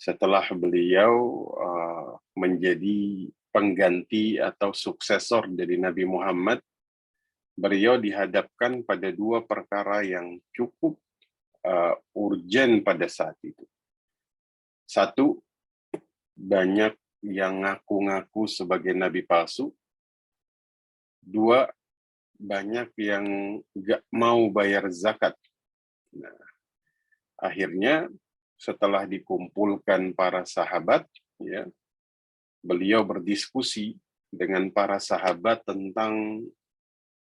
setelah beliau menjadi pengganti atau suksesor dari Nabi Muhammad, beliau dihadapkan pada dua perkara yang cukup urgen pada saat itu. Satu, banyak yang ngaku-ngaku sebagai nabi palsu. Dua, banyak yang gak mau bayar zakat. Nah, akhirnya setelah dikumpulkan para sahabat, ya, beliau berdiskusi dengan para sahabat tentang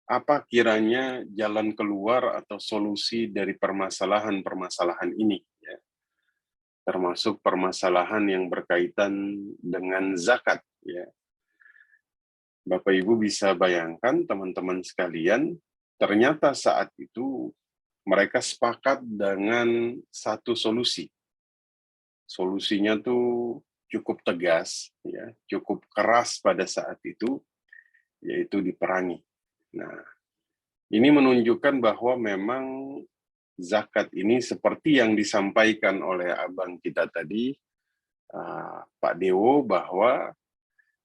apa kiranya jalan keluar atau solusi dari permasalahan-permasalahan ini, ya. Termasuk permasalahan yang berkaitan dengan zakat. Ya. Bapak Ibu bisa bayangkan teman-teman sekalian, ternyata saat itu mereka sepakat dengan satu solusi. Solusinya tuh cukup tegas, ya, cukup keras pada saat itu, yaitu diperangi. Nah, ini menunjukkan bahwa memang zakat ini seperti yang disampaikan oleh abang kita tadi, Pak Dewo, bahwa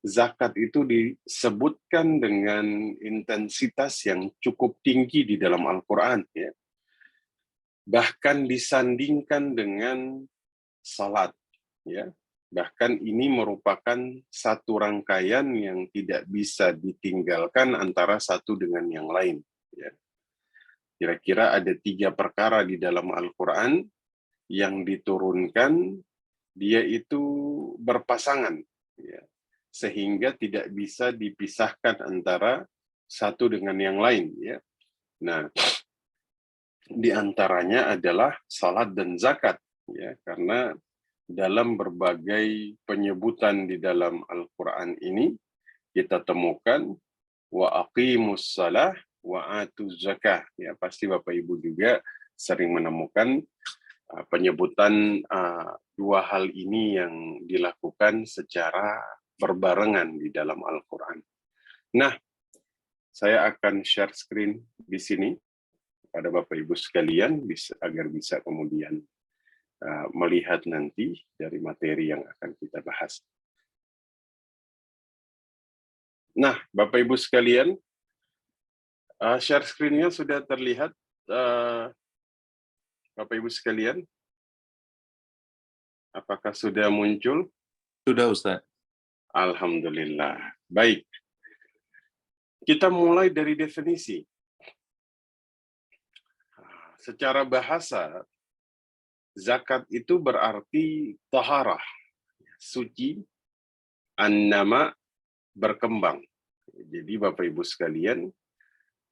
zakat itu disebutkan dengan intensitas yang cukup tinggi di dalam Al-Quran. Ya. Bahkan disandingkan dengan salat. Ya. Bahkan ini merupakan satu rangkaian yang tidak bisa ditinggalkan antara satu dengan yang lain. Ya. Kira-kira ada 3 perkara di dalam Al-Quran yang diturunkan, dia itu berpasangan, ya, sehingga tidak bisa dipisahkan antara satu dengan yang lain. Ya. Nah, di antaranya adalah salat dan zakat, ya, karena dalam berbagai penyebutan di dalam Al-Quran ini kita temukan wa aqimus salah wa atuz zakah. Ya, pasti Bapak Ibu juga sering menemukan penyebutan dua hal ini yang dilakukan secara berbarengan di dalam Al-Quran. Nah, saya akan share screen di sini pada Bapak Ibu sekalian agar bisa kemudian melihat nanti dari materi yang akan kita bahas. Nah, Bapak Ibu sekalian, share screen-nya sudah terlihat, Bapak Ibu sekalian? Apakah sudah muncul? Sudah, Ustaz. Alhamdulillah. Baik. Kita mulai dari definisi. Secara bahasa, zakat itu berarti taharah, suci, an-nama, berkembang. Jadi Bapak Ibu sekalian,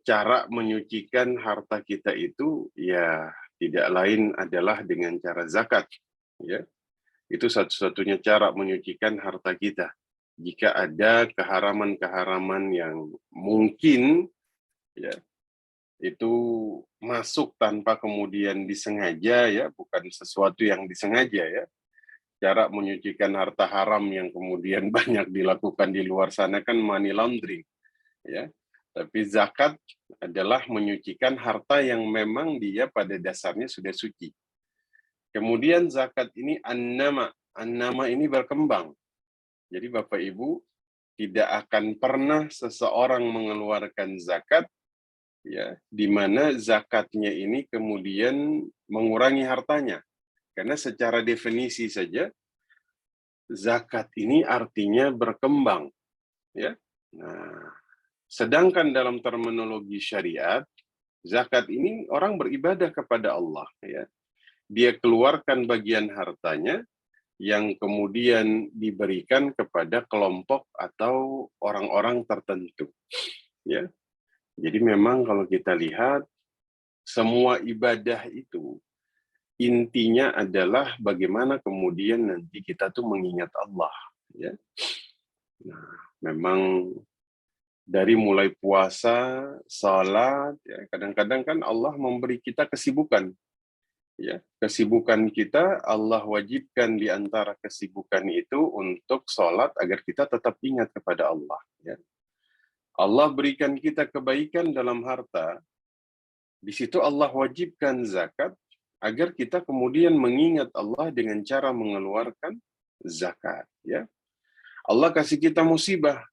cara menyucikan harta kita itu ya tidak lain adalah dengan cara zakat. Ya. Itu satu-satunya cara menyucikan harta kita. Jika ada keharaman-keharaman yang mungkin, ya, itu masuk tanpa kemudian disengaja, ya, bukan sesuatu yang disengaja, ya. Cara menyucikan harta haram yang kemudian banyak dilakukan di luar sana kan money laundering, ya. Tapi zakat adalah menyucikan harta yang memang dia pada dasarnya sudah suci. Kemudian zakat ini an-nama. An-nama ini berkembang. Jadi Bapak Ibu, tidak akan pernah seseorang mengeluarkan zakat, ya, di mana zakatnya ini kemudian mengurangi hartanya. Karena secara definisi saja, zakat ini artinya berkembang. Ya. Nah, sedangkan dalam terminologi syariat, zakat ini orang beribadah kepada Allah. Ya. Dia keluarkan bagian hartanya yang kemudian diberikan kepada kelompok atau orang-orang tertentu. Ya. Jadi memang kalau kita lihat, semua ibadah itu intinya adalah bagaimana kemudian nanti kita tuh mengingat Allah. Ya. Nah, memang dari mulai puasa, salat, ya, kadang-kadang kan Allah memberi kita kesibukan. Ya, kesibukan kita Allah wajibkan di antara kesibukan itu untuk sholat agar kita tetap ingat kepada Allah. Ya. Allah berikan kita kebaikan dalam harta, di situ Allah wajibkan zakat agar kita kemudian mengingat Allah dengan cara mengeluarkan zakat. Ya, Allah kasih kita musibah,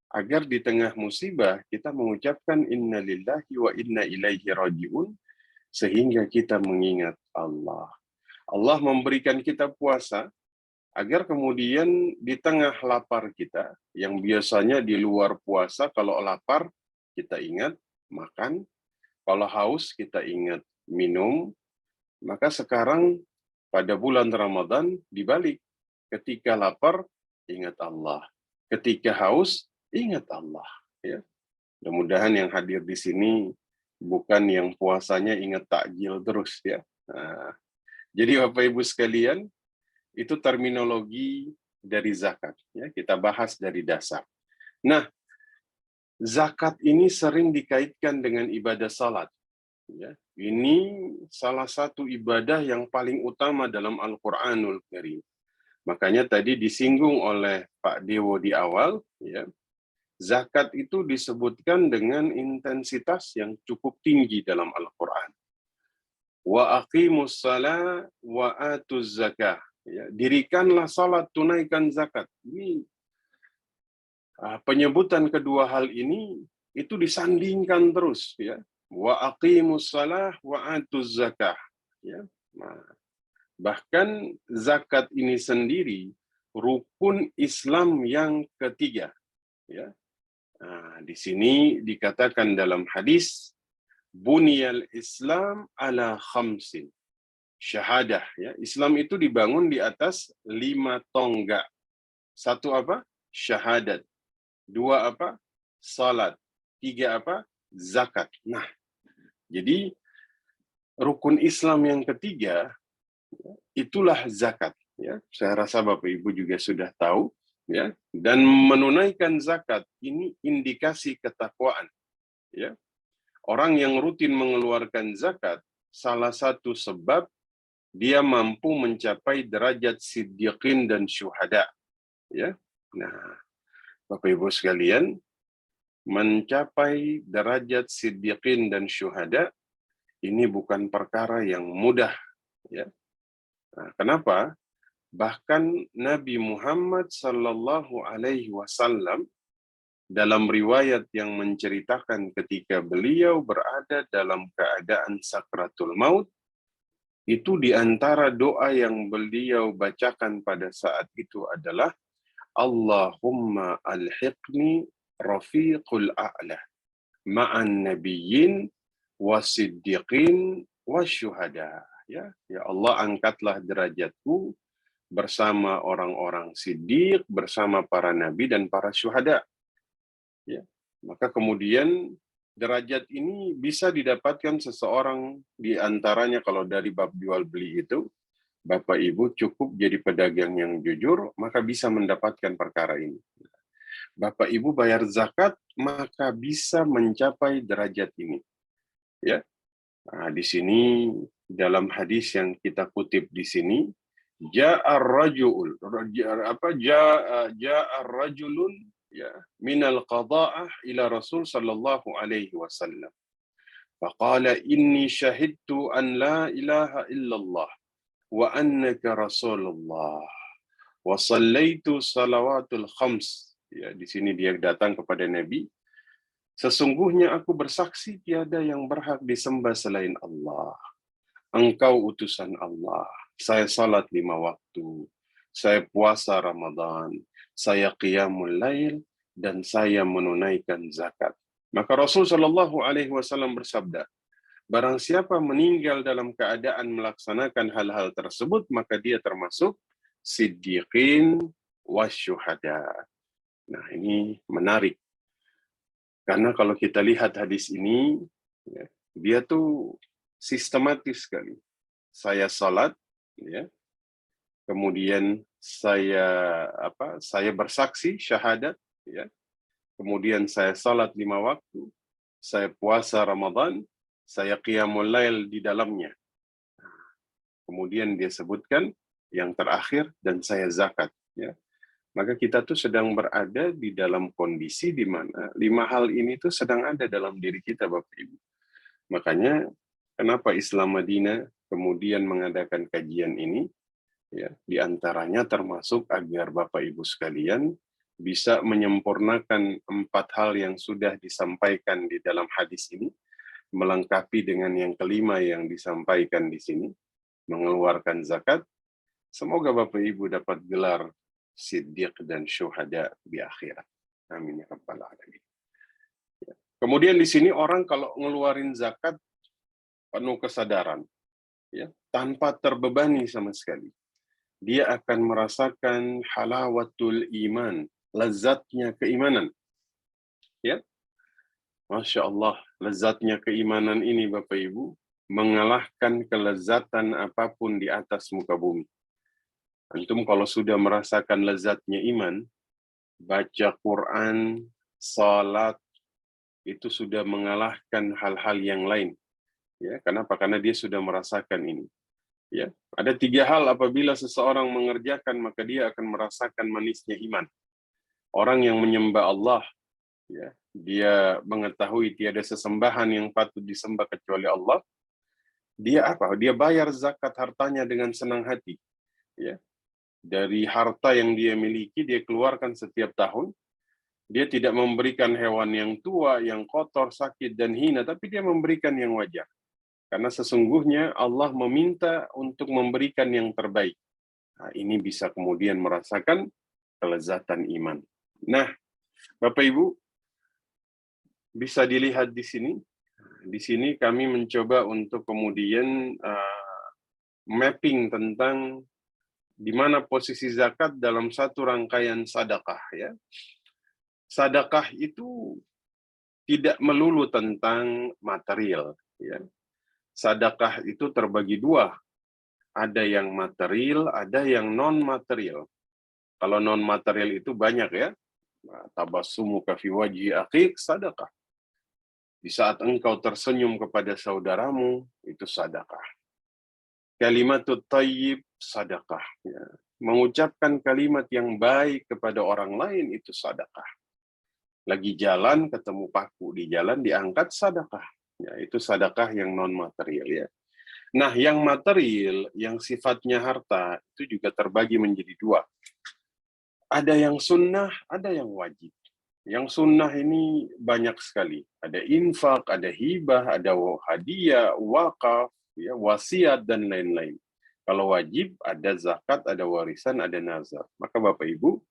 agar di tengah musibah kita mengucapkan inna lillahi wa inna ilaihi raji'un, sehingga kita mengingat Allah. Allah memberikan kita puasa, agar kemudian di tengah lapar kita, yang biasanya di luar puasa kalau lapar kita ingat makan, kalau haus kita ingat minum, maka sekarang pada bulan Ramadan dibalik. Ketika lapar, ingat Allah. Ketika haus, ingat Allah. Ya. Mudah-mudahan yang hadir di sini bukan yang puasanya ingat takjil terus ya. Nah, jadi Bapak Ibu sekalian, itu terminologi dari zakat. Ya, kita bahas dari dasar. Nah, zakat ini sering dikaitkan dengan ibadah salat. Ya, ini salah satu ibadah yang paling utama dalam Al-Qur'anul Karim. Makanya tadi disinggung oleh Pak Dewo di awal, ya, zakat itu disebutkan dengan intensitas yang cukup tinggi dalam Al-Quran. Wa aqimus shalah wa atuz zakah. Ya, dirikanlah salat, tunaikan zakat. Ini penyebutan kedua hal ini itu disandingkan terus, ya. Wa aqimus shalah wa atuz zakah. Ya. Nah, bahkan zakat ini sendiri rukun Islam yang ketiga. Ya. Nah, di sini dikatakan dalam hadis, Bunyal Islam ala khamsin. Syahadah. Ya. Islam itu dibangun di atas 5 tonggak. Satu apa? Syahadat. 2 apa? Salat. 3 apa? Zakat. Nah, jadi rukun Islam yang ketiga, itulah zakat. Ya, saya rasa Bapak Ibu juga sudah tahu. Ya, dan menunaikan zakat ini indikasi ketakwaan. Ya, orang yang rutin mengeluarkan zakat, salah satu sebab dia mampu mencapai derajat siddiqin dan syuhada. Ya, nah, Bapak Ibu sekalian, mencapai derajat siddiqin dan syuhada ini bukan perkara yang mudah. Ya, nah, kenapa? Bahkan Nabi Muhammad Sallallahu Alaihi Wasallam dalam riwayat yang menceritakan ketika beliau berada dalam keadaan sakratul maut, itu di antara doa yang beliau bacakan pada saat itu adalah Allahumma alhiqni rafiqul a'la ma'an nabiyyin wasiddiqin wasyuhada. Ya, ya Allah, angkatlah derajatku bersama orang-orang siddiq, bersama para nabi dan para syuhada. Ya. Maka kemudian derajat ini bisa didapatkan seseorang, di antaranya kalau dari bab jual beli itu, Bapak Ibu cukup jadi pedagang yang jujur, maka bisa mendapatkan perkara ini. Bapak Ibu bayar zakat, maka bisa mencapai derajat ini. Ya. Nah, di sini dalam hadis yang kita kutip di sini, ja'ar rajul ja'ar rajulun ya minal qada'ah ila Rasul sallallahu alaihi wasallam. Faqala inni syahidtu an la ilaha illallah wa annaka rasulullah wa sallaitu salawatul khams. Ya, di sini dia datang kepada Nabi. Sesungguhnya aku bersaksi tiada yang berhak disembah selain Allah. Engkau utusan Allah. Saya salat 5 waktu. Saya puasa Ramadan. Saya qiyamul lail dan saya menunaikan zakat. Maka Rasul Shallallahu Alaihi Wasallam bersabda, barang siapa meninggal dalam keadaan melaksanakan hal-hal tersebut, maka dia termasuk siddiqin wasyuhada. Nah, ini menarik. Karena kalau kita lihat hadis ini, ya, dia tuh sistematis sekali. Saya salat, ya, kemudian saya bersaksi syahadat, ya, kemudian saya salat 5 waktu, saya puasa Ramadan, saya qiyamul lail di dalamnya. Kemudian dia sebutkan yang terakhir, dan saya zakat. Ya. Maka kita tuh sedang berada di dalam kondisi di mana 5 hal ini tuh sedang ada dalam diri kita, Bapak Ibu. Makanya kenapa Islam Madinah kemudian mengadakan kajian ini, ya, di antaranya termasuk agar Bapak Ibu sekalian bisa menyempurnakan 4 hal yang sudah disampaikan di dalam hadis ini, melengkapi dengan yang kelima yang disampaikan di sini, mengeluarkan zakat. Semoga Bapak Ibu dapat gelar siddiq dan syuhada di akhirat. Amin ya rabbal alamin. Kemudian di sini orang kalau ngeluarin zakat penuh kesadaran, ya, tanpa terbebani sama sekali. Dia akan merasakan halawatul iman, lezatnya keimanan. Ya, Masya Allah, lezatnya keimanan ini Bapak Ibu mengalahkan kelezatan apapun di atas muka bumi. Antum kalau sudah merasakan lezatnya iman, baca Quran, salat, itu sudah mengalahkan hal-hal yang lain. Ya, kenapa? Karena dia sudah merasakan ini. Ya, ada 3 hal apabila seseorang mengerjakan maka dia akan merasakan manisnya iman. Orang yang menyembah Allah, ya, dia mengetahui tiada sesembahan yang patut disembah kecuali Allah. Dia apa? Dia bayar zakat hartanya dengan senang hati. Ya, dari harta yang dia miliki dia keluarkan setiap tahun. Dia tidak memberikan hewan yang tua, yang kotor, sakit dan hina, tapi dia memberikan yang wajar. Karena sesungguhnya Allah meminta untuk memberikan yang terbaik. Nah, ini bisa kemudian merasakan kelezatan iman. Nah, Bapak Ibu, bisa dilihat di sini. Di sini kami mencoba untuk kemudian mapping tentang di mana posisi zakat dalam satu rangkaian sedekah, ya. Sedekah itu tidak melulu tentang material, ya. Sedekah itu terbagi 2. Ada yang material, ada yang non-material. Kalau non-material itu banyak, ya. Tabassumuka fi wajhi akhik sedekah. Di saat engkau tersenyum kepada saudaramu, itu sedekah. Kalimatut thayyib sedekah. Ya. Mengucapkan kalimat yang baik kepada orang lain itu sedekah. Lagi jalan ketemu paku di jalan diangkat sedekah. Ya, itu sedekah yang non material, ya. Nah, yang material yang sifatnya harta itu juga terbagi menjadi 2. Ada yang sunnah, ada yang wajib. Yang sunnah ini banyak sekali. Ada infak, ada hibah, ada hadiah, wakaf, ya, wasiat dan lain-lain. Kalau wajib ada zakat, ada warisan, ada nazar. Maka Bapak Ibu,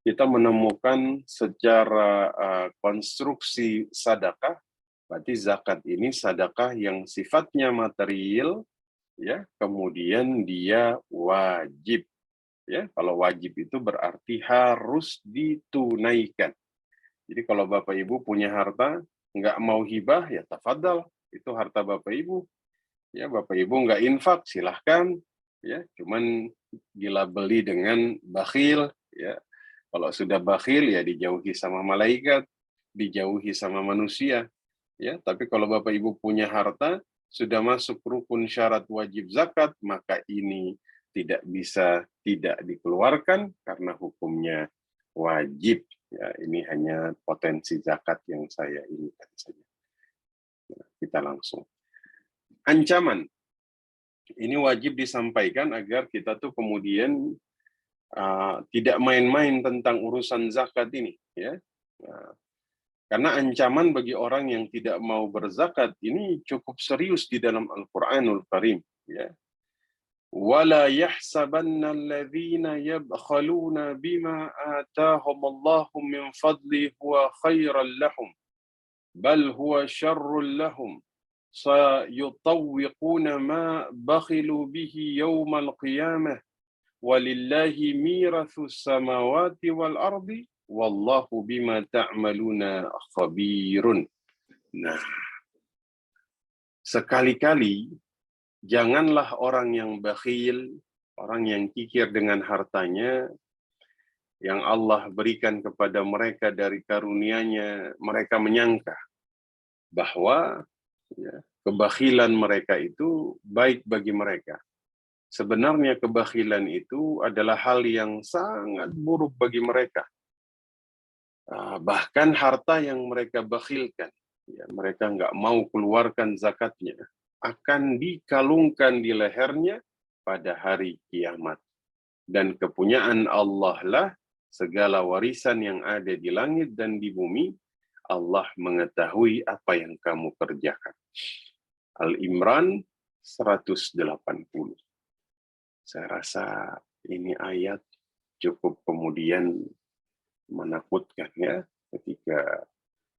kita menemukan secara konstruksi sedekah, berarti zakat ini sedekah yang sifatnya material, ya, kemudian dia wajib. Ya, kalau wajib itu berarti harus ditunaikan. Jadi kalau Bapak Ibu punya harta, nggak mau hibah, ya tafadhal, itu harta Bapak Ibu. Ya, Bapak Ibu nggak infak, silahkan. Ya, cuman dilabeli dengan bakhil. Ya, kalau sudah bakhil ya dijauhi sama malaikat, dijauhi sama manusia. Ya, tapi kalau Bapak Ibu punya harta, sudah masuk rukun syarat wajib zakat, maka ini tidak bisa tidak dikeluarkan karena hukumnya wajib. Ya, ini hanya potensi zakat yang saya inginkan saja. Nah, kita langsung. Ancaman. Ini wajib disampaikan agar kita tuh kemudian tidak main-main tentang urusan zakat ini, ya. Nah, karena ancaman bagi orang yang tidak mau berzakat ini cukup serius di dalam Al-Qur'anul Karim, ya. وَلَا يَحْسَبَنَّ الَّذِينَ يَبْخَلُونَ بِمَا آتَاهُمُ اللَّهُ مِنْ فَضْلِهِ هُوَ خَيْرًا لَهُمْ بَلْ هُوَ شَرٌّ لَهُمْ سَيُطَوِّقُونَ مَا بَخِلُوا بِهِ يَوْمَ الْقِيَامَةِ وَلِلَّهِ مِيرَثُ السَّمَاوَاتِ وَالْأَرْضِ وَاللَّهُ بِمَا تَعْمَلُونَ خَبِيرٌ. Nah, sekali-kali janganlah orang yang bakhil, orang yang kikir dengan hartanya, yang Allah berikan kepada mereka dari karunia-Nya, mereka menyangka bahwa, ya, kebakhilan mereka itu baik bagi mereka. Sebenarnya kebakhilan itu adalah hal yang sangat buruk bagi mereka. Bahkan harta yang mereka bakhilkan, ya, mereka nggak mau keluarkan zakatnya. akan dikalungkan di lehernya pada hari kiamat. Dan kepunyaan Allah lah segala warisan yang ada di langit dan di bumi. Allah mengetahui apa yang kamu kerjakan. Al-Imran 180. Saya rasa ini ayat cukup kemudian menakutkan ya, ketika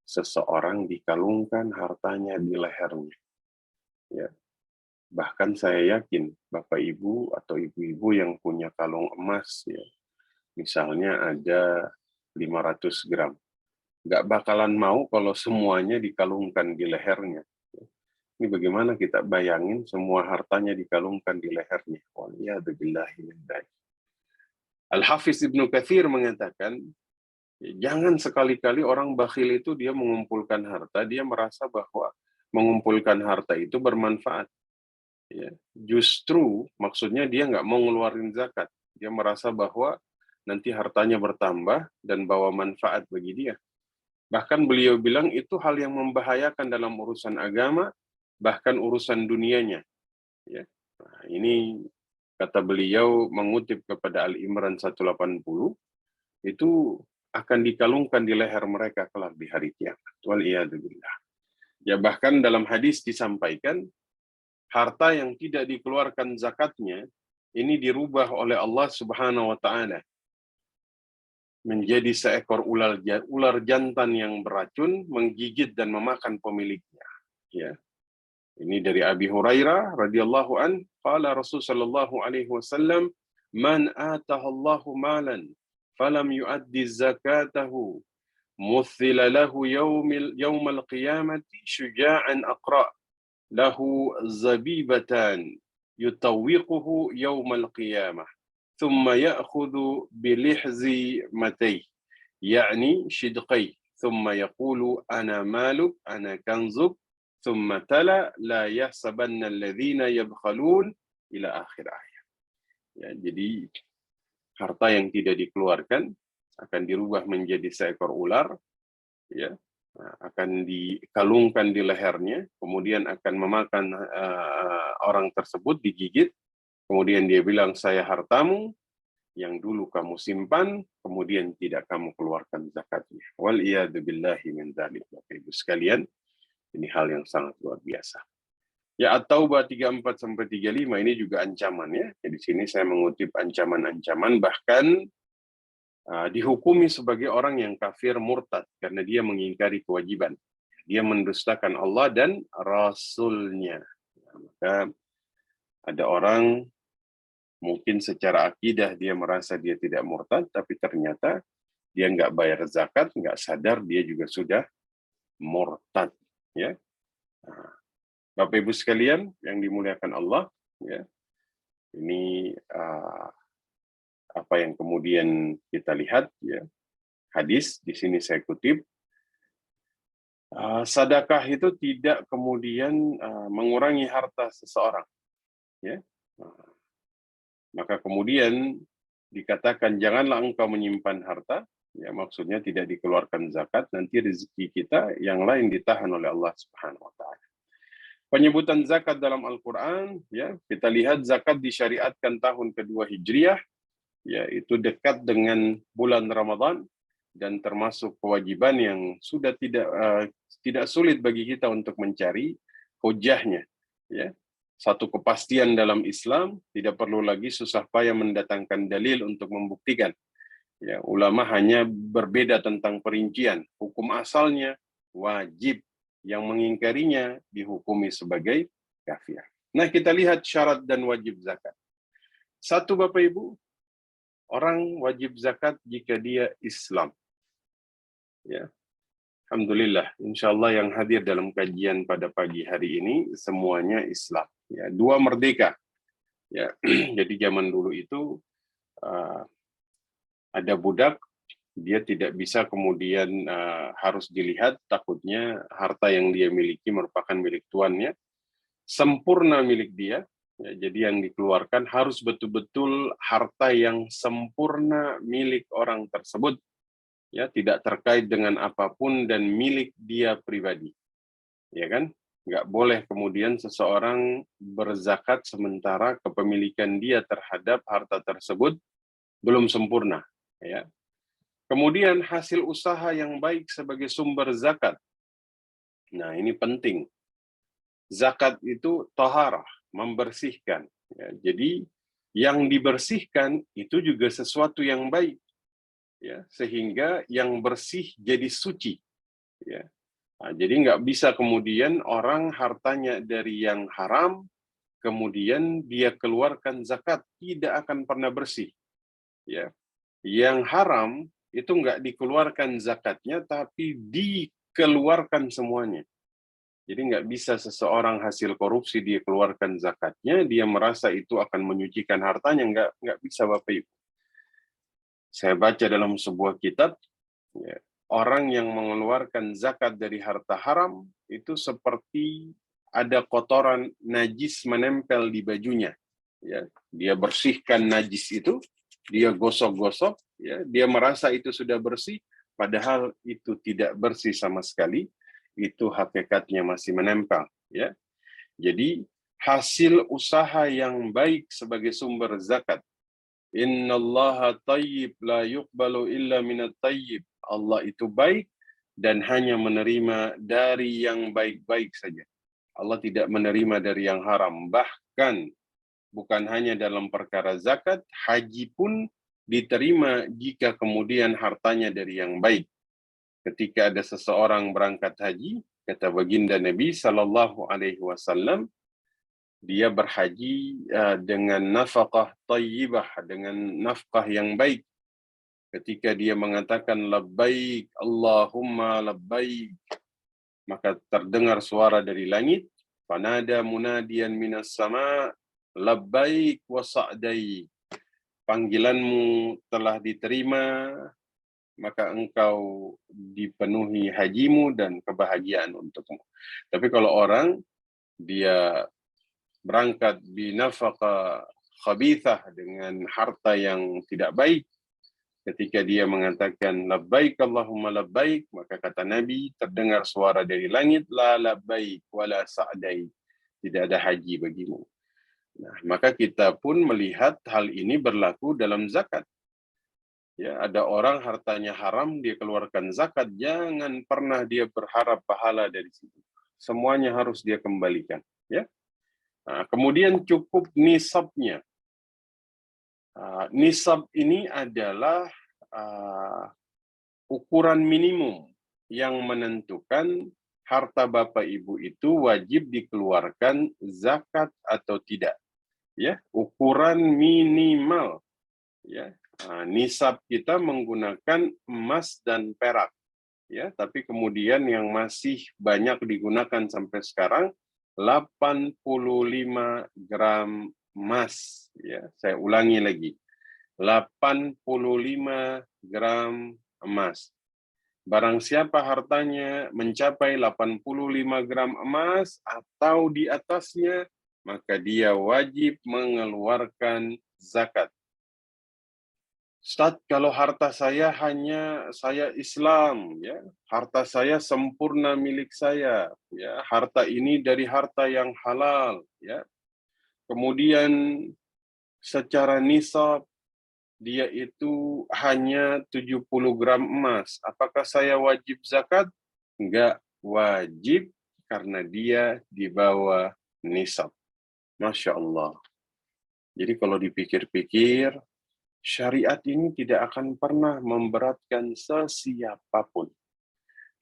seseorang dikalungkan hartanya di lehernya. Ya. Bahkan saya yakin Bapak Ibu atau Ibu-ibu yang punya kalung emas, ya, misalnya ada 500 gram, nggak bakalan mau kalau semuanya dikalungkan di lehernya. Ini bagaimana kita bayangin semua hartanya dikalungkan di lehernya. Waliyadzubillahi min dzalik. Al-Hafiz Ibnu Katsir mengatakan, jangan sekali-kali orang bakhil itu dia mengumpulkan harta, dia merasa bahwa mengumpulkan harta itu bermanfaat. Ya, justru maksudnya dia nggak mau ngeluarin zakat. Dia merasa bahwa nanti hartanya bertambah dan bawa manfaat bagi dia. Bahkan beliau bilang itu hal yang membahayakan dalam urusan agama, bahkan urusan dunianya. Ya. Nah, ini kata beliau mengutip kepada Al-Imran 180, itu akan dikalungkan di leher mereka kelak di hari kiamat. Waliyadzubillah. Ya, bahkan dalam hadis disampaikan, harta yang tidak dikeluarkan zakatnya ini dirubah oleh Allah Subhanahu wa taala menjadi seekor ular jantan yang beracun, menggigit dan memakan pemiliknya. Ya. Ini dari Abi Hurairah radhiyallahu an, qala Rasul sallallahu alaihi wasallam, man atahallahu malan falam yuaddi zakatahu مثل له يوم القيامة شجاعا أقرأ له زبيبتان يطوقه يوم القيامة ثم يأخذ بلحز متيه يعني شدقيه ثم يقول أنا مالك أنا كنزك ثم تلا لا يحسبن الذين يبخلون إلى آخر آية. Ya, jadi harta yang tidak dikeluarkan akan dirubah menjadi seekor ular, ya, akan dikalungkan di lehernya, kemudian akan memakan orang tersebut, digigit, kemudian dia bilang, saya hartamu yang dulu kamu simpan, kemudian tidak kamu keluarkan zakatnya. Waliyadzubillahi min dzalik. Bapak Ibu sekalian, ini hal yang sangat luar biasa. Ya, At-Taubah 34-35 ini juga ancaman ya. Di sini saya mengutip ancaman-ancaman, bahkan dihukumi sebagai orang yang kafir murtad karena dia mengingkari kewajiban. Dia mendustakan Allah dan Rasul-Nya. Maka ada orang mungkin secara akidah dia merasa dia tidak murtad, tapi ternyata dia nggak bayar zakat, nggak sadar dia juga sudah murtad. Ya. Bapak Ibu sekalian yang dimuliakan Allah, ya, ini apa yang kemudian kita lihat, ya, hadis di sini saya kutip, sedekah itu tidak kemudian mengurangi harta seseorang, ya. Maka kemudian dikatakan janganlah engkau menyimpan harta, ya, maksudnya tidak dikeluarkan zakat, nanti rezeki kita yang lain ditahan oleh Allah Subhanahu wa taala. Penyebutan zakat dalam Al-Quran, ya, kita lihat zakat disyariatkan tahun kedua Hijriah, ya, itu dekat dengan bulan Ramadan dan termasuk kewajiban yang sudah tidak sulit bagi kita untuk mencari hujahnya. Ya. Satu kepastian dalam Islam, tidak perlu lagi susah payah mendatangkan dalil untuk membuktikan. Ya, ulama hanya berbeda tentang perincian. Hukum asalnya wajib, yang mengingkarinya dihukumi sebagai kafir. Nah, kita lihat syarat dan wajib zakat. Satu, Bapak Ibu, orang wajib zakat jika dia Islam. Ya, alhamdulillah, insya Allah yang hadir dalam kajian pada pagi hari ini semuanya Islam. Ya, dua merdeka. Ya, jadi zaman dulu itu ada budak, dia tidak bisa kemudian harus dilihat, takutnya harta yang dia miliki merupakan milik tuannya, sempurna milik dia. Ya, jadi yang dikeluarkan harus betul-betul harta yang sempurna milik orang tersebut, ya, tidak terkait dengan apapun dan milik dia pribadi, ya kan? Nggak boleh kemudian seseorang berzakat sementara kepemilikan dia terhadap harta tersebut belum sempurna. Ya. Kemudian hasil usaha yang baik sebagai sumber zakat. Nah, ini penting. Zakat itu taharah, membersihkan. Ya, jadi yang dibersihkan itu juga sesuatu yang baik, ya, sehingga yang bersih jadi suci. Ya. Nah, jadi nggak bisa kemudian orang hartanya dari yang haram, kemudian dia keluarkan zakat, tidak akan pernah bersih. Ya. Yang haram itu nggak dikeluarkan zakatnya, tapi dikeluarkan semuanya. Jadi nggak bisa seseorang hasil korupsi dia keluarkan zakatnya, dia merasa itu akan menyucikan hartanya, nggak bisa Bapak Ibu. Saya baca dalam sebuah kitab, ya, orang yang mengeluarkan zakat dari harta haram itu seperti ada kotoran najis menempel di bajunya. Ya, dia bersihkan najis itu, dia gosok-gosok, ya, dia merasa itu sudah bersih, padahal itu tidak bersih sama sekali. Itu hakikatnya masih menempel. Ya, jadi hasil usaha yang baik sebagai sumber zakat. Innallaha tayyib la yuqbalu illa minat tayyib. Allah itu baik dan hanya menerima dari yang baik-baik saja. Allah tidak menerima dari yang haram. Bahkan bukan hanya dalam perkara zakat, haji pun diterima jika kemudian hartanya dari yang baik. Ketika ada seseorang berangkat haji, kata baginda Nabi Sallallahu Alaihi Wasallam, dia berhaji dengan nafkah thayyibah, dengan nafkah yang baik. Ketika dia mengatakan labbaik Allahumma labbaik, maka terdengar suara dari langit, fanada munadiyan minas sama, labbaik wa sa'daik. Panggilanmu telah diterima, maka engkau dipenuhi hajimu dan kebahagiaan untukmu. Tapi kalau orang dia berangkat binafaqah khabithah, dengan harta yang tidak baik, ketika dia mengatakan labbaik Allahumma labbaik, maka kata Nabi terdengar suara dari langit, la labbaik wala sa'daik, tidak ada haji bagimu. Nah, maka kita pun melihat hal ini berlaku dalam zakat. Ya, ada orang hartanya haram, dia keluarkan zakat, jangan pernah dia berharap pahala dari situ. Semuanya harus dia kembalikan. Ya. Nah, kemudian cukup nisabnya. Nisab ini adalah ukuran minimum yang menentukan harta Bapak Ibu itu wajib dikeluarkan zakat atau tidak. Ya, ukuran minimal. Ya, nisab kita menggunakan emas dan perak. Ya, tapi kemudian yang masih banyak digunakan sampai sekarang 85 gram emas. Ya, saya ulangi lagi. 85 gram emas. Barang siapa hartanya mencapai 85 gram emas atau di atasnya, maka dia wajib mengeluarkan zakat. Ustaz, kalau harta saya hanya saya Islam, ya, harta saya sempurna milik saya, ya, harta ini dari harta yang halal, ya. Kemudian secara nisab dia itu hanya 70 gram emas. Apakah saya wajib zakat? Enggak wajib, karena dia di bawah nisab. Masya Allah. Jadi kalau dipikir-pikir, syariat ini tidak akan pernah memberatkan sesiapapun.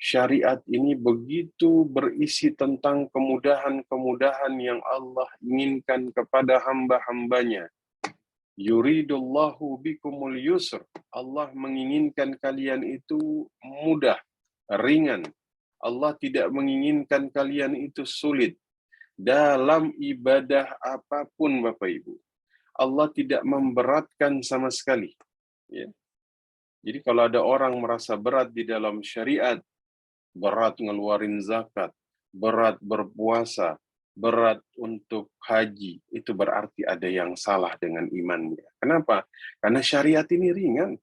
Syariat ini begitu berisi tentang kemudahan-kemudahan yang Allah inginkan kepada hamba-hambanya. Yuridullahu bikumul yusr. Allah menginginkan kalian itu mudah, ringan. Allah tidak menginginkan kalian itu sulit. Dalam ibadah apapun Bapak Ibu, Allah tidak memberatkan sama sekali. Ya. Jadi kalau ada orang merasa berat di dalam syariat, berat ngeluarin zakat, berat berpuasa, berat untuk haji, itu berarti ada yang salah dengan imannya. Kenapa? Karena syariat ini ringan.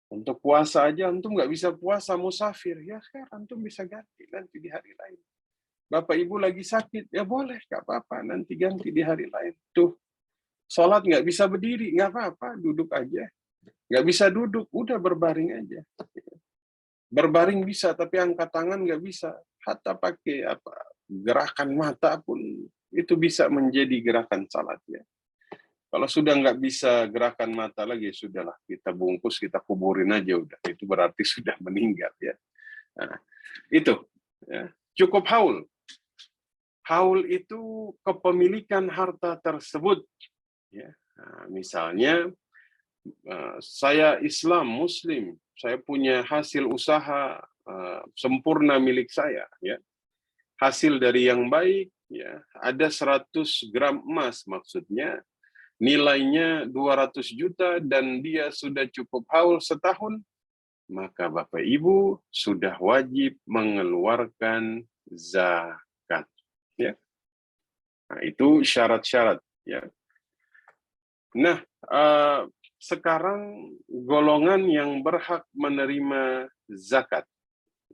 Untuk puasa aja antum nggak bisa puasa musafir, ya kan antum bisa ganti nanti di hari lain. Bapak Ibu lagi sakit, ya boleh, nggak apa-apa, nanti ganti di hari lain. Tuh, sholat nggak bisa berdiri, nggak apa-apa, duduk aja. Nggak bisa duduk, udah berbaring aja. Berbaring bisa, tapi angkat tangan nggak bisa. Hatta pakai apa gerakan mata pun itu bisa menjadi gerakan salat ya. Kalau sudah nggak bisa gerakan mata lagi, sudahlah kita bungkus, kita kuburin aja udah. Itu berarti sudah meninggal ya. Nah, itu ya. Cukup haul. Haul itu kepemilikan harta tersebut. Ya. Nah, misalnya saya Islam Muslim, saya punya hasil usaha sempurna milik saya, ya. Hasil dari yang baik, ya. Ada 100 gram emas maksudnya, nilainya 200 juta dan dia sudah cukup haul setahun, maka Bapak Ibu sudah wajib mengeluarkan zakat, ya. Nah, itu syarat-syarat, ya. Nah, sekarang golongan yang berhak menerima zakat,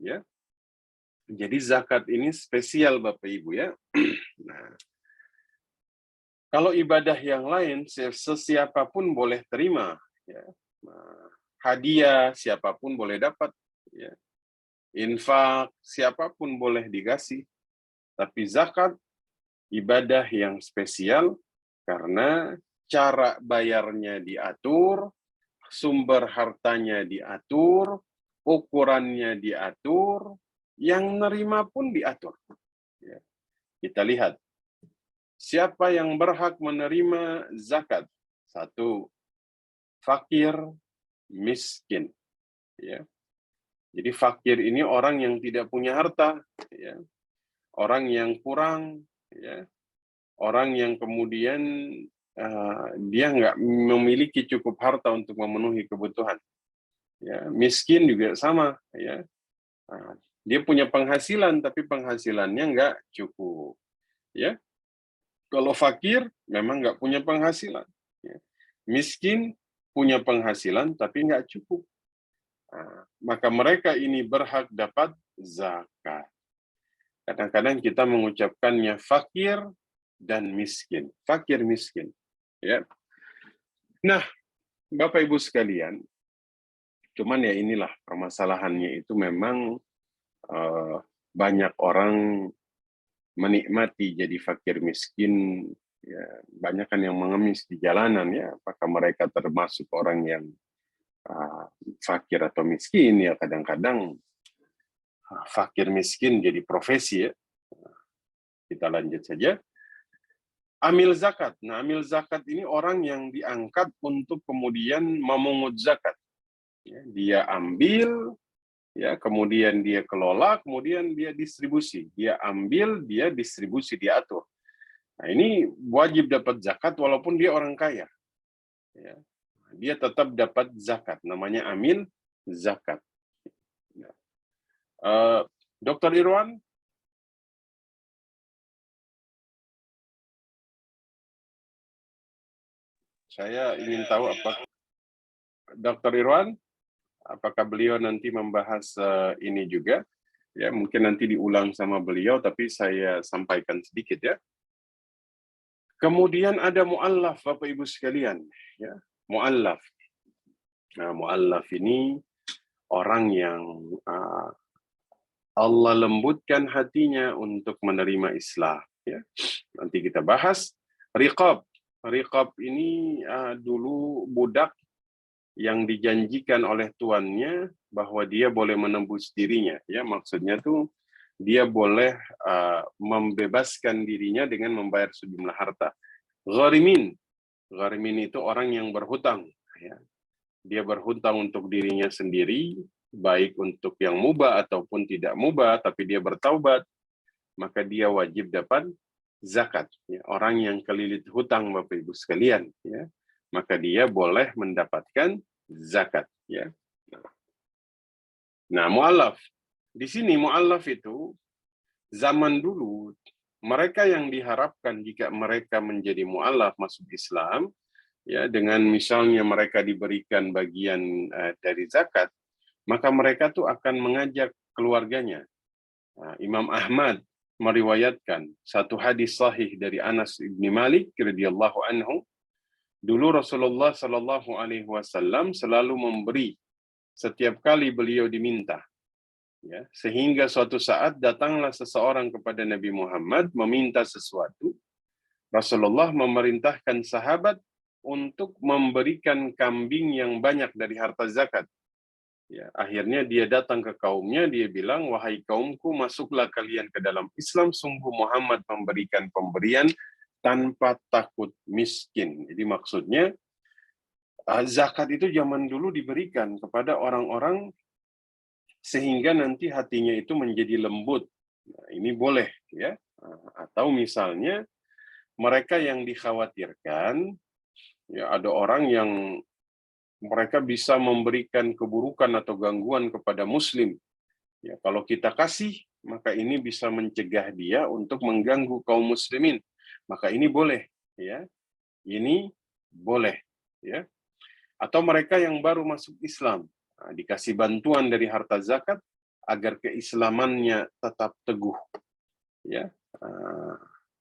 ya. Jadi zakat ini spesial Bapak Ibu ya. Nah, kalau ibadah yang lain sesiapapun boleh terima, ya. Nah, hadiah siapapun boleh dapat, ya. Infak siapapun boleh dikasih. Tapi zakat ibadah yang spesial karena cara bayarnya diatur, sumber hartanya diatur, ukurannya diatur, yang nerima pun diatur. Ya. Kita lihat, siapa yang berhak menerima zakat? Satu, fakir, miskin. Ya. Jadi fakir ini orang yang tidak punya harta, ya. Orang yang kurang, ya. Orang yang kemudian dia nggak memiliki cukup harta untuk memenuhi kebutuhan. Ya, miskin juga sama, ya. Nah, dia punya penghasilan tapi penghasilannya nggak cukup, ya. Kalau fakir memang nggak punya penghasilan, ya. Miskin punya penghasilan tapi nggak cukup. Nah, maka mereka ini berhak dapat zakat. Kadang-kadang kita mengucapkannya fakir dan miskin, fakir miskin, ya. Nah, Bapak Ibu sekalian, cuman ya inilah permasalahannya itu memang banyak orang menikmati jadi fakir miskin, ya, banyak kan yang mengemis di jalanan ya. Apakah mereka termasuk orang yang fakir atau miskin? Ya kadang-kadang fakir miskin jadi profesi ya. Kita lanjut saja. Amil zakat. Nah, amil zakat ini orang yang diangkat untuk kemudian memungut zakat. Ya, dia ambil, ya, kemudian dia kelola, kemudian dia distribusi. Dia ambil, dia distribusi, diatur. Nah, ini wajib dapat zakat walaupun dia orang kaya. Ya. Dia tetap dapat zakat. Namanya amil zakat. Ya. Dr. Irwan? Saya ingin tahu apa Dr. Irwan, apakah beliau nanti membahas ini juga? Ya, mungkin nanti diulang sama beliau, tapi saya sampaikan sedikit ya. Kemudian ada mu'allaf, Bapak Ibu sekalian. Ya, mu'allaf. Nah, mu'allaf ini orang yang Allah lembutkan hatinya untuk menerima Islam. Ya. Nanti kita bahas. Riqab. Riqab ini dulu budak yang dijanjikan oleh tuannya bahwa dia boleh menembus dirinya. Ya, maksudnya tuh dia boleh membebaskan dirinya dengan membayar sejumlah harta. Gharimin. Gharimin itu orang yang berhutang. Ya. Dia berhutang untuk dirinya sendiri, baik untuk yang mubah ataupun tidak mubah, tapi dia bertaubat, maka dia wajib dapat zakat. Ya, orang yang kelilit hutang, Bapak Ibu sekalian, ya, maka dia boleh mendapatkan zakat. Ya. Nah, mu'allaf. Di sini mu'allaf itu, zaman dulu, mereka yang diharapkan jika mereka menjadi mu'allaf masuk Islam, ya, dengan misalnya mereka diberikan bagian dari zakat, maka mereka tuh akan mengajak keluarganya. Imam Ahmad meriwayatkan satu hadis sahih dari Anas bin Malik radhiyallahu anhu, dulu Rasulullah Shallallahu Alaihi Wasallam selalu memberi setiap kali beliau diminta. Ya, sehingga suatu saat datanglah seseorang kepada Nabi Muhammad meminta sesuatu. Rasulullah memerintahkan sahabat untuk memberikan kambing yang banyak dari harta zakat. Ya, akhirnya dia datang ke kaumnya, dia bilang, wahai kaumku, masuklah kalian ke dalam Islam, sungguh Muhammad memberikan pemberian tanpa takut miskin. Jadi maksudnya, zakat itu zaman dulu diberikan kepada orang-orang sehingga nanti hatinya itu menjadi lembut. Nah, ini boleh, ya. Atau misalnya, mereka yang dikhawatirkan, ya ada orang yang mereka bisa memberikan keburukan atau gangguan kepada muslim. Ya, kalau kita kasih, maka ini bisa mencegah dia untuk mengganggu kaum muslimin. Maka ini boleh, ya. Ini boleh, ya. Atau mereka yang baru masuk Islam, dikasih bantuan dari harta zakat agar keislamannya tetap teguh. Ya.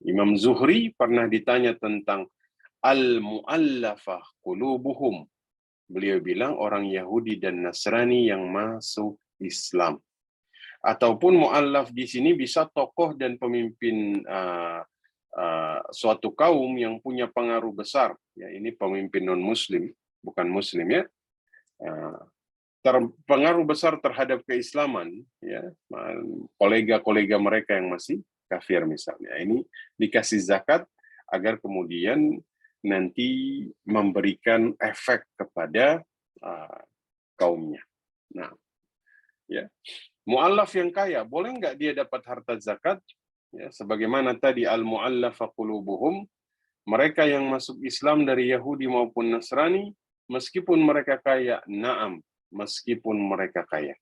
Imam Zuhri pernah ditanya tentang al-mu'allafah qulubuhum. Beliau bilang orang Yahudi dan Nasrani yang masuk Islam. Ataupun mu'allaf di sini bisa tokoh dan pemimpin suatu kaum yang punya pengaruh besar. Ya, ini pemimpin non-muslim, bukan muslim, ya. Pengaruh besar terhadap keislaman, ya, kolega-kolega mereka yang masih kafir misalnya. Ini dikasih zakat agar kemudian nanti memberikan efek kepada kaumnya. Nah, ya, mu'allaf yang kaya, boleh nggak dia dapat harta zakat? Ya, sebagaimana tadi al-mu'allafa qulubuhum, mereka yang masuk Islam dari Yahudi maupun Nasrani, meskipun mereka kaya, na'am, meskipun mereka kaya.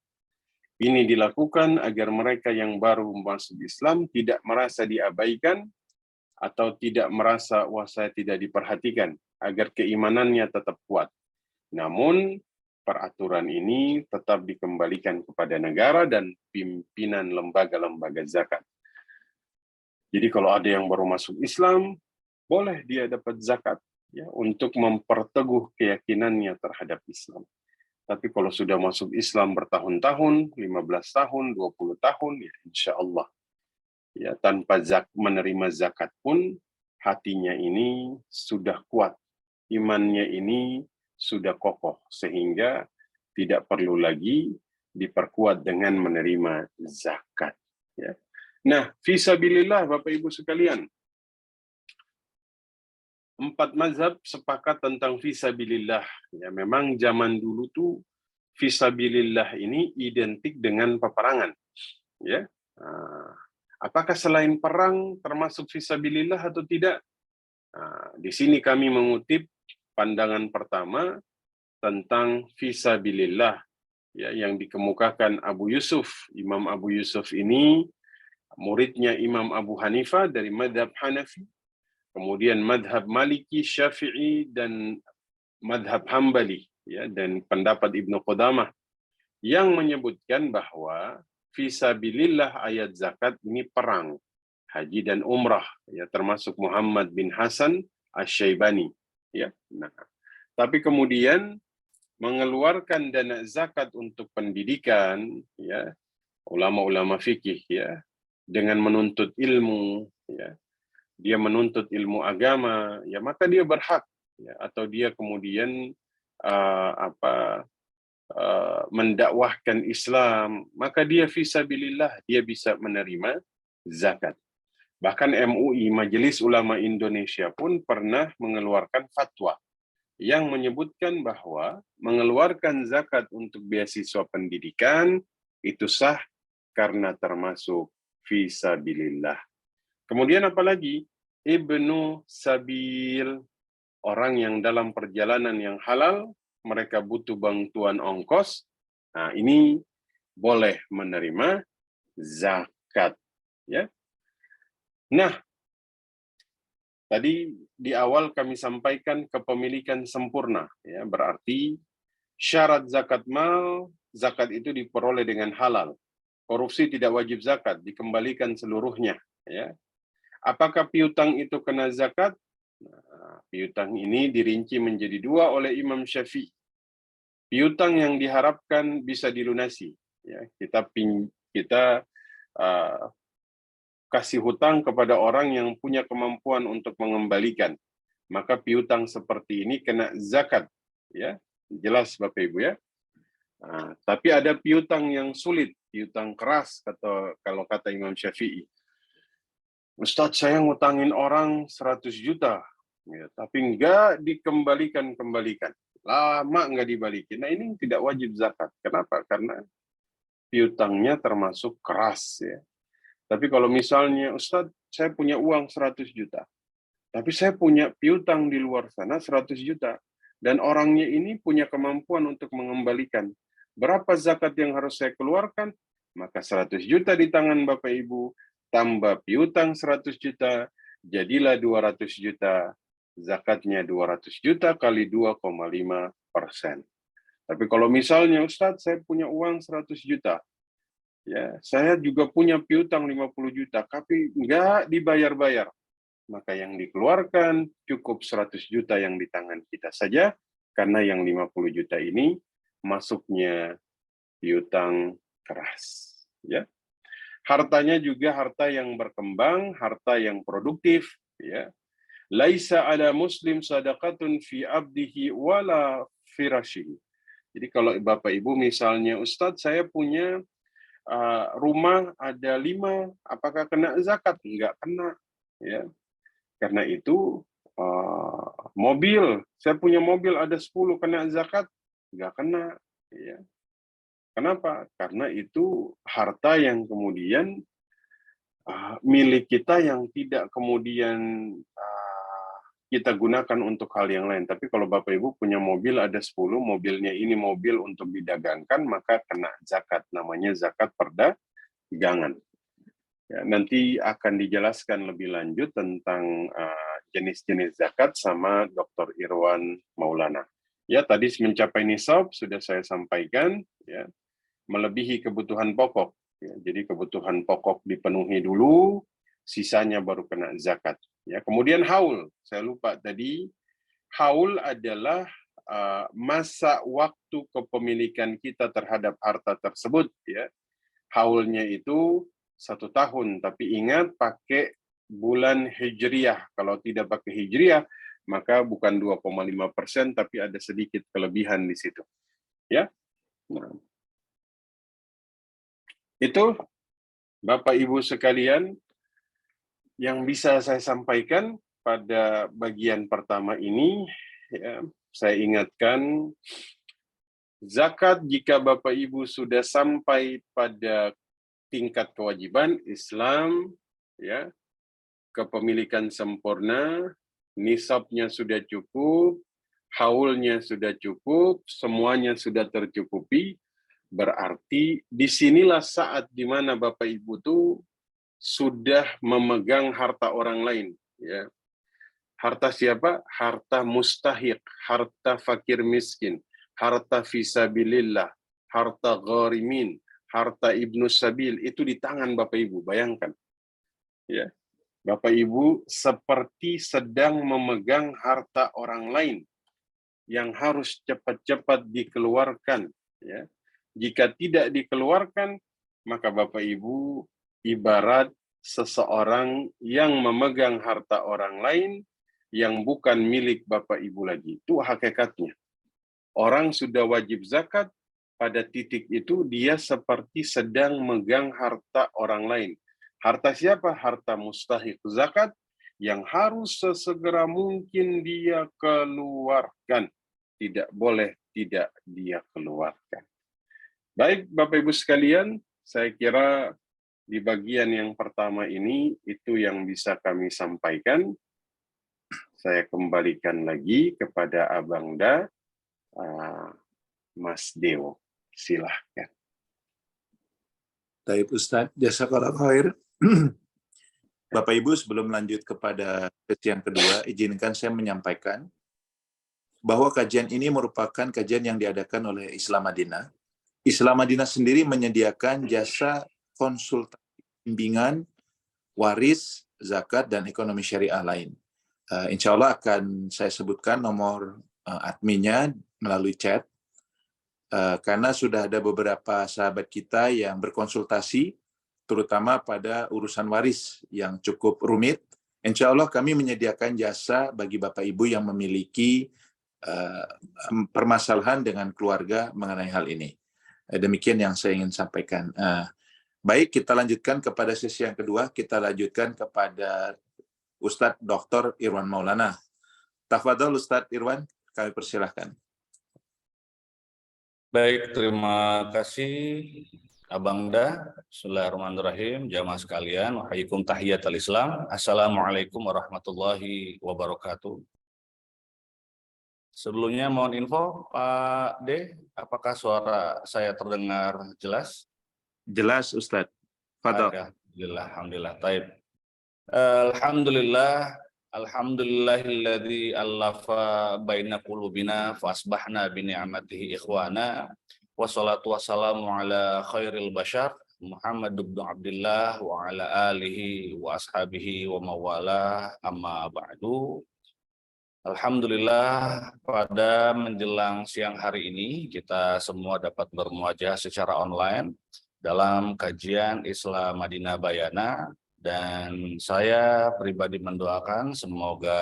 Ini dilakukan agar mereka yang baru masuk Islam tidak merasa diabaikan atau tidak merasa, wah saya tidak diperhatikan, agar keimanannya tetap kuat. Namun, peraturan ini tetap dikembalikan kepada negara dan pimpinan lembaga-lembaga zakat. Jadi kalau ada yang baru masuk Islam, boleh dia dapat zakat, ya, untuk memperteguh keyakinannya terhadap Islam. Tapi kalau sudah masuk Islam bertahun-tahun, 15 tahun, 20 tahun, ya insya Allah, ya, tanpa menerima zakat pun hatinya ini sudah kuat, imannya ini sudah kokoh, sehingga tidak perlu lagi diperkuat dengan menerima zakat. Ya. Nah, fisabilillah Bapak Ibu sekalian, 4 mazhab sepakat tentang fisabilillah. Ya, memang zaman dulu tuh fisabilillah ini identik dengan peperangan. Ya. Apakah selain perang termasuk fisabilillah atau tidak? Di sini kami mengutip pandangan pertama tentang fisabilillah, ya, yang dikemukakan Abu Yusuf. Imam Abu Yusuf ini muridnya Imam Abu Hanifah dari madhab Hanafi, kemudian madhab Maliki, Syafi'i, dan madhab Hambali, ya, dan pendapat Ibnu Qudamah yang menyebutkan bahwa fisabilillah ayat zakat ini perang, haji dan umrah, ya, termasuk Muhammad bin Hasan Asy-Syaibani, ya. Nah, tapi kemudian mengeluarkan dana zakat untuk pendidikan, ya, ulama-ulama fikih, ya, dengan menuntut ilmu, ya, dia menuntut ilmu agama, ya, maka dia berhak, ya, atau dia kemudian mendakwahkan Islam, maka dia fisabilillah, dia bisa menerima zakat. Bahkan MUI, Majelis Ulama Indonesia, pun pernah mengeluarkan fatwa yang menyebutkan bahwa mengeluarkan zakat untuk beasiswa pendidikan itu sah karena termasuk fisabilillah. Kemudian apalagi Ibnu Sabil, orang yang dalam perjalanan yang halal, mereka butuh bantuan ongkos, nah ini boleh menerima zakat, ya. Nah, tadi di awal kami sampaikan kepemilikan sempurna, ya, berarti syarat zakat mal, zakat itu diperoleh dengan halal. korupsi tidak wajib zakat, dikembalikan seluruhnya. Ya. Apakah piutang itu kena zakat? Nah, piutang ini dirinci menjadi dua oleh Imam Syafi'i. Piutang yang diharapkan bisa dilunasi. Ya, kita kasih hutang kepada orang yang punya kemampuan untuk mengembalikan. Maka piutang seperti ini kena zakat. Ya, jelas Bapak Ibu ya. Nah, tapi ada piutang yang sulit, piutang keras kalau kata Imam Syafi'i. Ustadz, saya ngutangin orang 100 juta, ya, tapi nggak dikembalikan. Lama nggak dibalikin. Nah, ini tidak wajib zakat. Kenapa? Karena piutangnya termasuk keras. Ya. Tapi kalau misalnya, Ustadz, saya punya uang 100 juta, tapi saya punya piutang di luar sana 100 juta, dan orangnya ini punya kemampuan untuk mengembalikan. Berapa zakat yang harus saya keluarkan? Maka 100 juta di tangan Bapak Ibu, tambah piutang 100 juta, jadilah 200 juta. Zakatnya 200 juta kali 2,5%. Tapi kalau misalnya, Ustadz, saya punya uang 100 juta, ya, saya juga punya piutang 50 juta, tapi nggak dibayar-bayar. Maka yang dikeluarkan cukup 100 juta yang di tangan kita saja, karena yang 50 juta ini masuknya piutang keras. Ya. Hartanya juga harta yang berkembang, harta yang produktif. Ya. Laisa ala muslim sadaqatun fi abdihi wala firashihi. Jadi kalau Bapak Ibu misalnya, Ustadz saya punya rumah ada 5, apakah kena zakat? Enggak kena. Ya. Karena itu mobil, saya punya mobil ada 10 kena zakat? Enggak kena. Ya. Kenapa? Karena itu harta yang kemudian milik kita yang tidak kemudian kita gunakan untuk hal yang lain. Tapi kalau Bapak Ibu punya mobil ada 10, mobilnya ini mobil untuk didagangkan, maka kena zakat. Namanya zakat perdagangan. Ya, nanti akan dijelaskan lebih lanjut tentang jenis-jenis zakat sama Dr. Irwan Maulana. Ya, tadi mencapai nisab sudah saya sampaikan, ya, melebihi kebutuhan pokok. Ya, jadi kebutuhan pokok dipenuhi dulu, sisanya baru kena zakat. Ya, kemudian haul, saya lupa tadi, haul adalah masa waktu kepemilikan kita terhadap harta tersebut. Ya, haulnya itu 1 tahun, tapi ingat pakai bulan Hijriah. Kalau tidak pakai Hijriah, maka bukan 2,5%, tapi ada sedikit kelebihan di situ. Ya, nah, itu Bapak Ibu sekalian yang bisa saya sampaikan pada bagian pertama ini. Ya, saya ingatkan, zakat jika Bapak Ibu sudah sampai pada tingkat kewajiban Islam, ya, kepemilikan sempurna, nisabnya sudah cukup, haulnya sudah cukup, semuanya sudah tercukupi, berarti disinilah saat di mana Bapak Ibu tuh sudah memegang harta orang lain. Ya. Harta siapa? Harta mustahik, harta fakir miskin, harta fisabilillah, harta gharimin, harta ibnu sabil, itu di tangan Bapak Ibu. Bayangkan. Ya. Bapak Ibu seperti sedang memegang harta orang lain yang harus cepat-cepat dikeluarkan. Ya. Jika tidak dikeluarkan, maka Bapak Ibu ibarat seseorang yang memegang harta orang lain yang bukan milik Bapak Ibu lagi. Itu hakikatnya. Orang sudah wajib zakat, pada titik itu dia seperti sedang megang harta orang lain. Harta siapa? Harta mustahik zakat yang harus sesegera mungkin dia keluarkan. Tidak boleh tidak dia keluarkan. Baik, Bapak Ibu sekalian, saya kira di bagian yang pertama ini itu yang bisa kami sampaikan. Saya kembalikan lagi kepada Abang Da, Mas Dewo. Silahkan. Baik Ustadz, jazakallahu khair. Bapak Ibu, sebelum lanjut kepada sesi yang kedua, izinkan saya menyampaikan bahwa kajian ini merupakan kajian yang diadakan oleh Islam Madinah. Islam Madinah sendiri menyediakan jasa konsultasi bimbingan waris, zakat, dan ekonomi syariah lain. Insya Allah akan saya sebutkan nomor adminnya melalui chat, karena sudah ada beberapa sahabat kita yang berkonsultasi, terutama pada urusan waris yang cukup rumit. Insya Allah kami menyediakan jasa bagi Bapak Ibu yang memiliki permasalahan dengan keluarga mengenai hal ini. Demikian yang saya ingin sampaikan. Baik, kita lanjutkan kepada sesi yang kedua. Kita lanjutkan kepada Ustadz Dr. Irwan Maulana. Tafadhol Ustadz Irwan, kami persilahkan. Baik, terima kasih Abang Da. Bismillahirrahmanirrahim. Jamaah sekalian, wahaikum tahiyatul Islam. Assalamualaikum warahmatullahi wabarakatuh. Sebelumnya mohon info, Pak D, apakah suara saya terdengar jelas? Jelas Ustadz. Fadhol. Alhamdulillah. Taib. Alhamdulillahilladzi allafa baina qulubina fa asbahna bi ni'matihi ikhwana. Wassalatu wassalamu ala khairil bashar Muhammad ibn Abdullah wa ala alihi wa ashabihi wa mawalah, amma ba'du. Alhamdulillah, pada menjelang siang hari ini kita semua dapat bermuajah secara online dalam kajian Islam Madinah Bayana, dan saya pribadi mendoakan semoga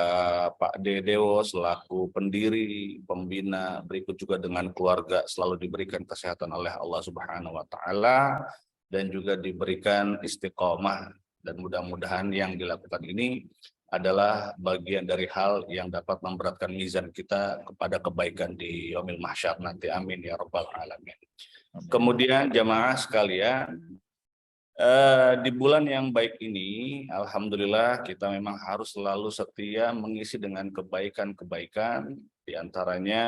Pak Dewo selaku pendiri, pembina, berikut juga dengan keluarga selalu diberikan kesehatan oleh Allah Subhanahu wa taala dan juga diberikan istiqomah, dan mudah-mudahan yang dilakukan ini adalah bagian dari hal yang dapat memberatkan mizan kita kepada kebaikan di yaumil mahsyar nanti. Amin ya rabbal alamin. Kemudian jamaah sekalian, di bulan yang baik ini, alhamdulillah kita memang harus selalu setia mengisi dengan kebaikan-kebaikan, diantaranya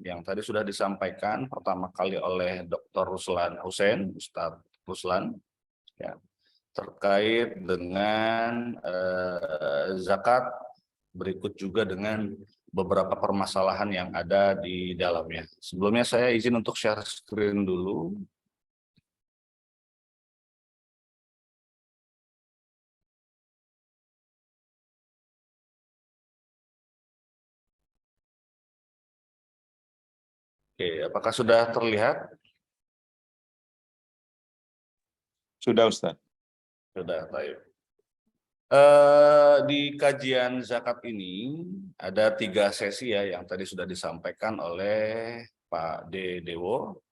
yang tadi sudah disampaikan pertama kali oleh Dr. Ruslan Hussein, Ustadz Ruslan, ya, terkait dengan zakat, berikut juga dengan beberapa permasalahan yang ada di dalamnya. Sebelumnya saya izin untuk share screen dulu. Oke, apakah sudah terlihat? Sudah Ustaz. Sudah, baik. Di kajian zakat ini ada 3 sesi ya yang tadi sudah disampaikan oleh Pak Dewo.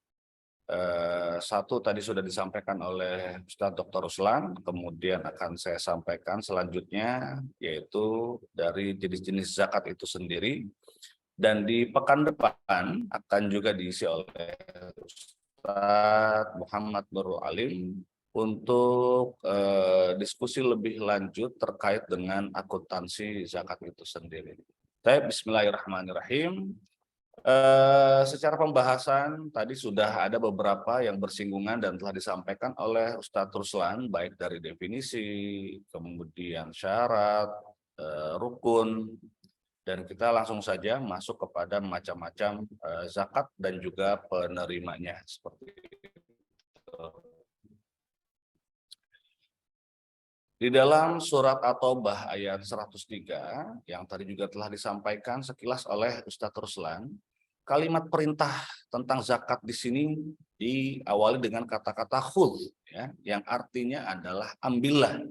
Satu tadi sudah disampaikan oleh Ustadz Dr. Ruslan, kemudian akan saya sampaikan selanjutnya yaitu dari jenis-jenis zakat itu sendiri, dan di pekan depan akan juga diisi oleh Ustadz Muhammad Nurul Alim untuk diskusi lebih lanjut terkait dengan akuntansi zakat itu sendiri. Baik, bismillahirrahmanirrahim. Secara pembahasan tadi sudah ada beberapa yang bersinggungan dan telah disampaikan oleh Ustadz Ruslan, baik dari definisi, kemudian syarat, rukun, dan kita langsung saja masuk kepada macam-macam zakat dan juga penerimanya seperti itu. Di dalam surat At-Taubah ayat 103 yang tadi juga telah disampaikan sekilas oleh Ustadz Ruslan, kalimat perintah tentang zakat di sini diawali dengan kata-kata khudh, ya, yang artinya adalah ambillah.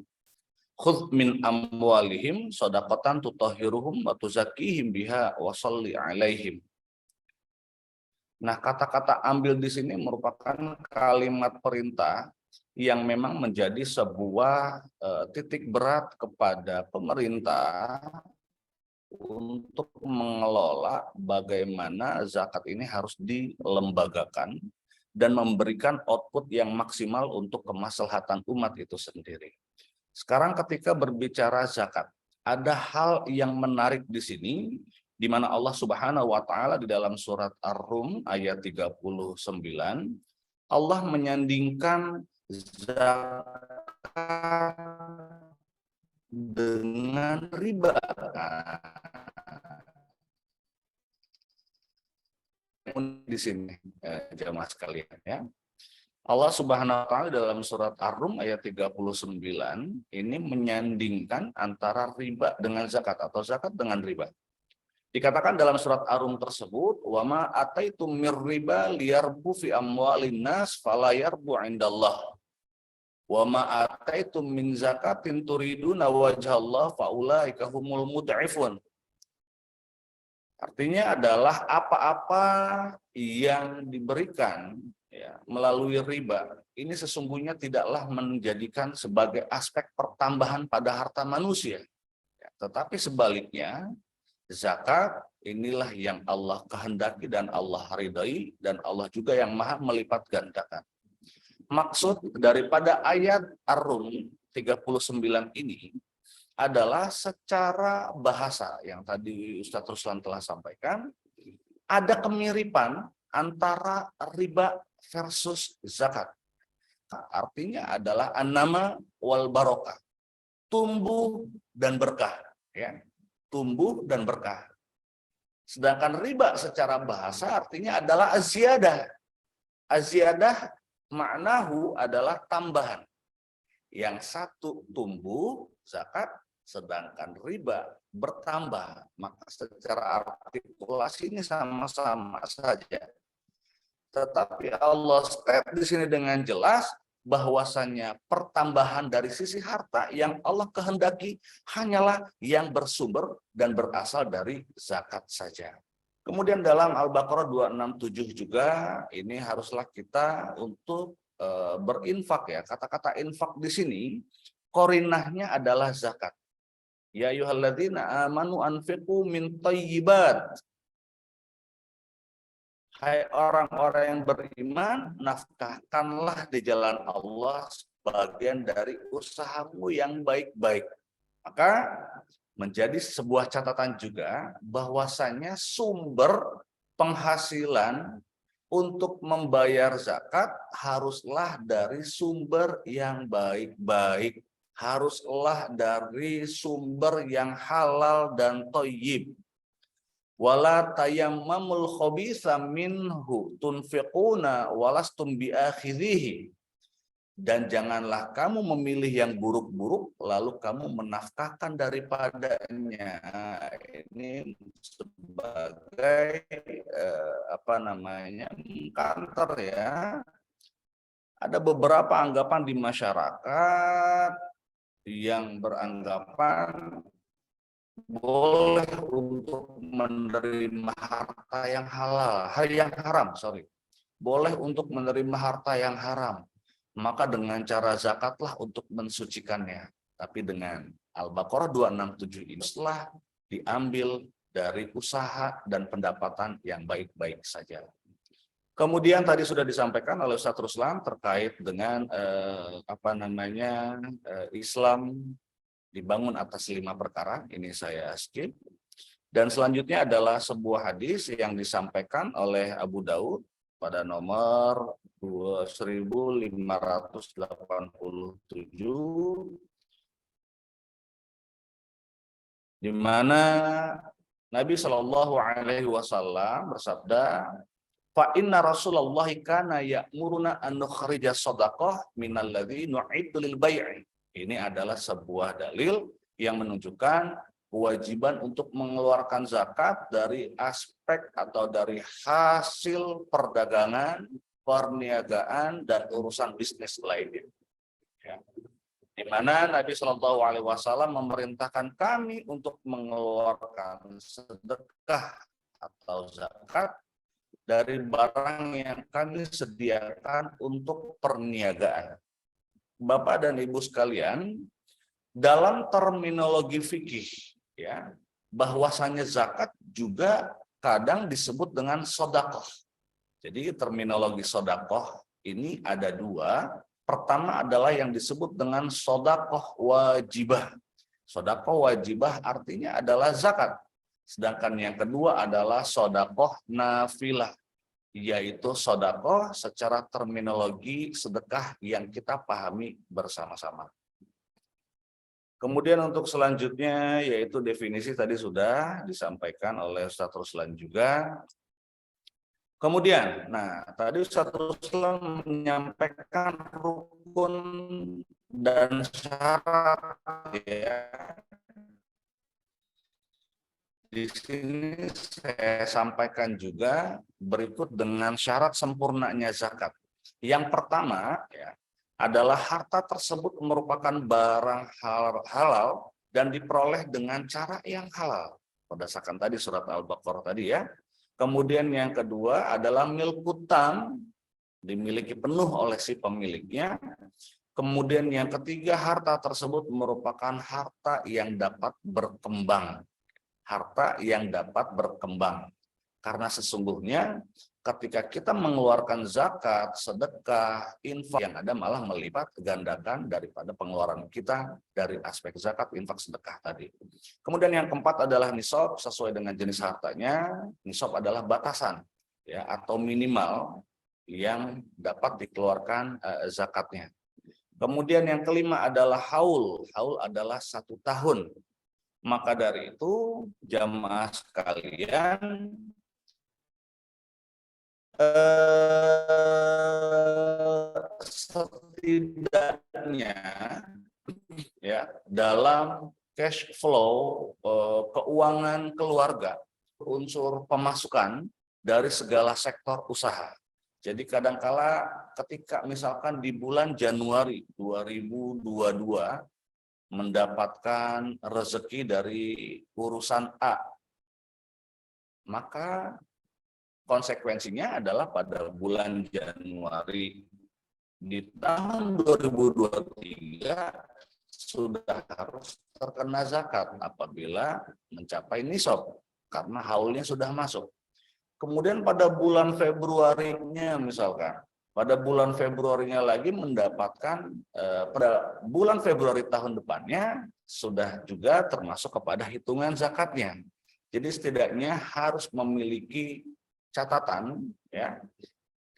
Khudh min amwalihim shadaqatan tutahhiruhum wa tuzakkihim biha wa shalli alaihim. Nah, kata-kata ambil di sini merupakan kalimat perintah yang memang menjadi sebuah titik berat kepada pemerintah untuk mengelola bagaimana zakat ini harus dilembagakan dan memberikan output yang maksimal untuk kemaslahatan umat itu sendiri. Sekarang ketika berbicara zakat, ada hal yang menarik di sini, di mana Allah Subhanahu wa taala di dalam surat Ar-Rum ayat 39, Allah menyandingkan zakat dengan riba. Di sini jamaah sekalian, ya. Allah Subhanahu wa taala dalam surat Ar-Rum ayat 39 ini menyandingkan antara riba dengan zakat atau zakat dengan riba. Dikatakan dalam surat Ar-Rum tersebut, "Wa ma ataitum mir riba liyarbu fi amwalin nas fala yarbu 'indallah. Wa ma ataitum min zakatin turiduna wajhallah faulaika humul mud'ifun." Artinya adalah apa-apa yang diberikan ya, melalui riba, ini sesungguhnya tidaklah menjadikan sebagai aspek pertambahan pada harta manusia. Ya, tetapi sebaliknya, zakat inilah yang Allah kehendaki dan Allah ridai, dan Allah juga yang maha melipat gandakan. Maksud daripada ayat Ar-Rum 39 ini adalah secara bahasa yang tadi Ustadz Ruslan telah sampaikan, ada kemiripan antara riba versus zakat. Artinya adalah an-nama wal barokah, tumbuh dan berkah, ya, tumbuh dan berkah. Sedangkan riba secara bahasa artinya adalah aziyadah. Aziyadah maknahu adalah tambahan. Yang satu tumbuh zakat, sedangkan riba bertambah, maka secara artikulasi ini sama-sama saja. Tetapi Allah state di sini dengan jelas bahwasannya pertambahan dari sisi harta yang Allah kehendaki hanyalah yang bersumber dan berasal dari zakat saja. Kemudian dalam Al-Baqarah 267 juga ini haruslah kita untuk berinfak ya. Kata-kata infak di sini korinahnya adalah zakat. Ya ayyuhalladzina amanu anfiqu min thayyibat. Hai orang-orang yang beriman, nafkahkanlah di jalan Allah sebagian dari usahamu yang baik-baik. Maka menjadi sebuah catatan juga bahwasannya sumber penghasilan untuk membayar zakat haruslah dari sumber yang baik-baik. Haruslah dari sumber yang halal dan thayyib. Wala tayammamul khabitha minhu tunfiquna walastum biakhidhihi. Dan janganlah kamu memilih yang buruk-buruk lalu kamu menafkahkan daripadanya. Ini sebagai kantor ya. Ada beberapa anggapan di masyarakat yang beranggapan boleh untuk menerima harta yang halal, yang haram, boleh untuk menerima harta yang haram. Maka dengan cara zakatlah untuk mensucikannya. Tapi dengan Al-Baqarah 267 ini setelah diambil dari usaha dan pendapatan yang baik-baik saja. Kemudian tadi sudah disampaikan oleh Ustadz Ruslan terkait dengan Islam dibangun atas 5 perkara. Ini saya skip. Dan selanjutnya adalah sebuah hadis yang disampaikan oleh Abu Daud pada nomor 2587, di mana Nabi Shallallahu Alaihi Wasallam bersabda, "Fa inna Rasulullah kana ya'muruna an nukhrija shadaqah minal ladzi nu'iddu lil bai'i." Ini adalah sebuah dalil yang menunjukkan kewajiban untuk mengeluarkan zakat dari aspek atau dari hasil perdagangan, perniagaan, dan urusan bisnis lainnya. Ya. Di mana Nabi Shallallahu Alaihi Wasallam memerintahkan kami untuk mengeluarkan sedekah atau zakat dari barang yang kami sediakan untuk perniagaan. Bapak dan Ibu sekalian, dalam terminologi fikih, ya, bahwasannya zakat juga kadang disebut dengan sodakoh. Jadi terminologi sodakoh ini ada 2. Pertama adalah yang disebut dengan sodakoh wajibah. Sodakoh wajibah artinya adalah zakat. Sedangkan yang kedua adalah sodakoh nafilah, yaitu sodakoh secara terminologi sedekah yang kita pahami bersama-sama. Kemudian untuk selanjutnya yaitu definisi tadi sudah disampaikan oleh Ustadz Ruslan juga. Kemudian, nah tadi Ustaz Ruslan menyampaikan rukun dan syarat ya. Di sini saya sampaikan juga berikut dengan syarat sempurnanya zakat. Yang pertama ya, adalah harta tersebut merupakan barang halal dan diperoleh dengan cara yang halal. Berdasarkan tadi surat Al-Baqarah tadi ya. Kemudian yang kedua adalah milkutan, dimiliki penuh oleh si pemiliknya. Kemudian yang ketiga, harta tersebut merupakan harta yang dapat berkembang. Harta yang dapat berkembang. Karena sesungguhnya ketika kita mengeluarkan zakat, sedekah, infak, yang ada malah melipat gandakan daripada pengeluaran kita dari aspek zakat, infak, sedekah tadi. Kemudian yang keempat adalah nisab, sesuai dengan jenis hartanya. Nisab adalah batasan ya, atau minimal yang dapat dikeluarkan zakatnya. Kemudian yang kelima adalah haul. Haul adalah 1 tahun. Maka dari itu jamaah sekalian setidaknya ya dalam cash flow keuangan keluarga, unsur pemasukan dari segala sektor usaha. Jadi kadangkala ketika misalkan di bulan Januari 2022 mendapatkan rezeki dari urusan A, maka konsekuensinya adalah pada bulan Januari di tahun 2023 sudah harus terkena zakat apabila mencapai nisab karena haulnya sudah masuk. Kemudian pada bulan Februarinya misalkan, pada bulan Februarinya lagi mendapatkan, pada bulan Februari tahun depannya sudah juga termasuk kepada hitungan zakatnya. Jadi setidaknya harus memiliki catatan ya,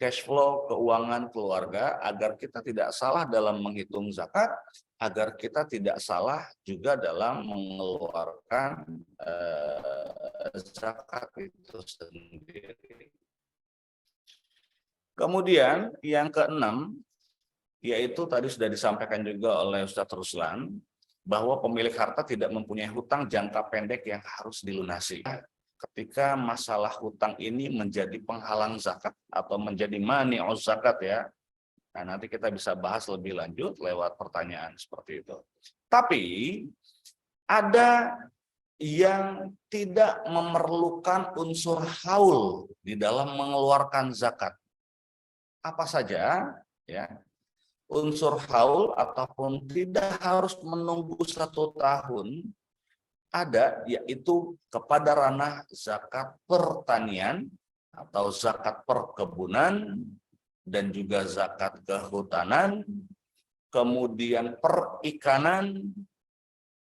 cash flow keuangan keluarga agar kita tidak salah dalam menghitung zakat, agar kita tidak salah juga dalam mengeluarkan zakat itu sendiri. Kemudian yang keenam, yaitu tadi sudah disampaikan juga oleh Ustadz Ruslan, bahwa pemilik harta tidak mempunyai hutang jangka pendek yang harus dilunasi. Ketika masalah hutang ini menjadi penghalang zakat atau menjadi mani'uz zakat ya, nah nanti kita bisa bahas lebih lanjut lewat pertanyaan seperti itu. Tapi ada yang tidak memerlukan unsur haul di dalam mengeluarkan zakat. Apa saja ya unsur haul ataupun tidak harus menunggu 1 tahun ada, yaitu kepada ranah zakat pertanian atau zakat perkebunan dan juga zakat kehutanan, kemudian perikanan,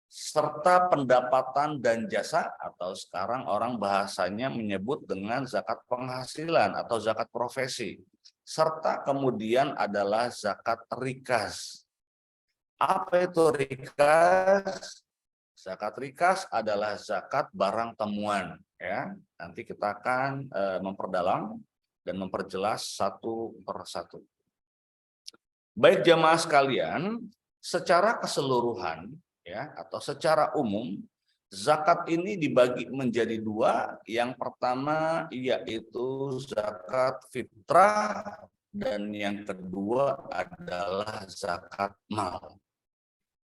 serta pendapatan dan jasa atau sekarang orang bahasanya menyebut dengan zakat penghasilan atau zakat profesi. Serta kemudian adalah zakat rikas. Apa itu rikas? Zakat rikas adalah zakat barang temuan. Ya, nanti kita akan memperdalam dan memperjelas satu persatu. Baik jamaah sekalian, secara keseluruhan ya atau secara umum zakat ini dibagi menjadi 2. Yang pertama yaitu zakat fitrah dan yang kedua adalah zakat mal.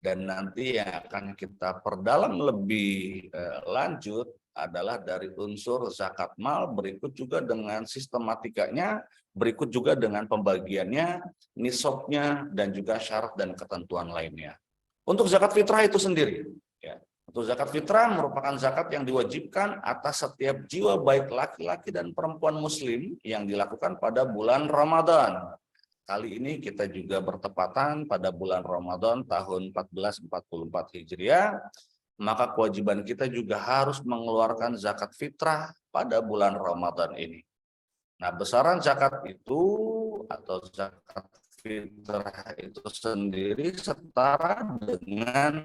Dan nanti yang akan kita perdalam lebih lanjut adalah dari unsur zakat mal, berikut juga dengan sistematikanya, berikut juga dengan pembagiannya, nisabnya, dan juga syarat dan ketentuan lainnya. Untuk zakat fitrah itu sendiri, ya. Untuk zakat fitrah merupakan zakat yang diwajibkan atas setiap jiwa baik laki-laki dan perempuan muslim yang dilakukan pada bulan Ramadan. Kali ini kita juga bertepatan pada bulan Ramadan tahun 1444 Hijriah, maka kewajiban kita juga harus mengeluarkan zakat fitrah pada bulan Ramadan ini. Nah, besaran zakat itu atau zakat fitrah itu sendiri setara dengan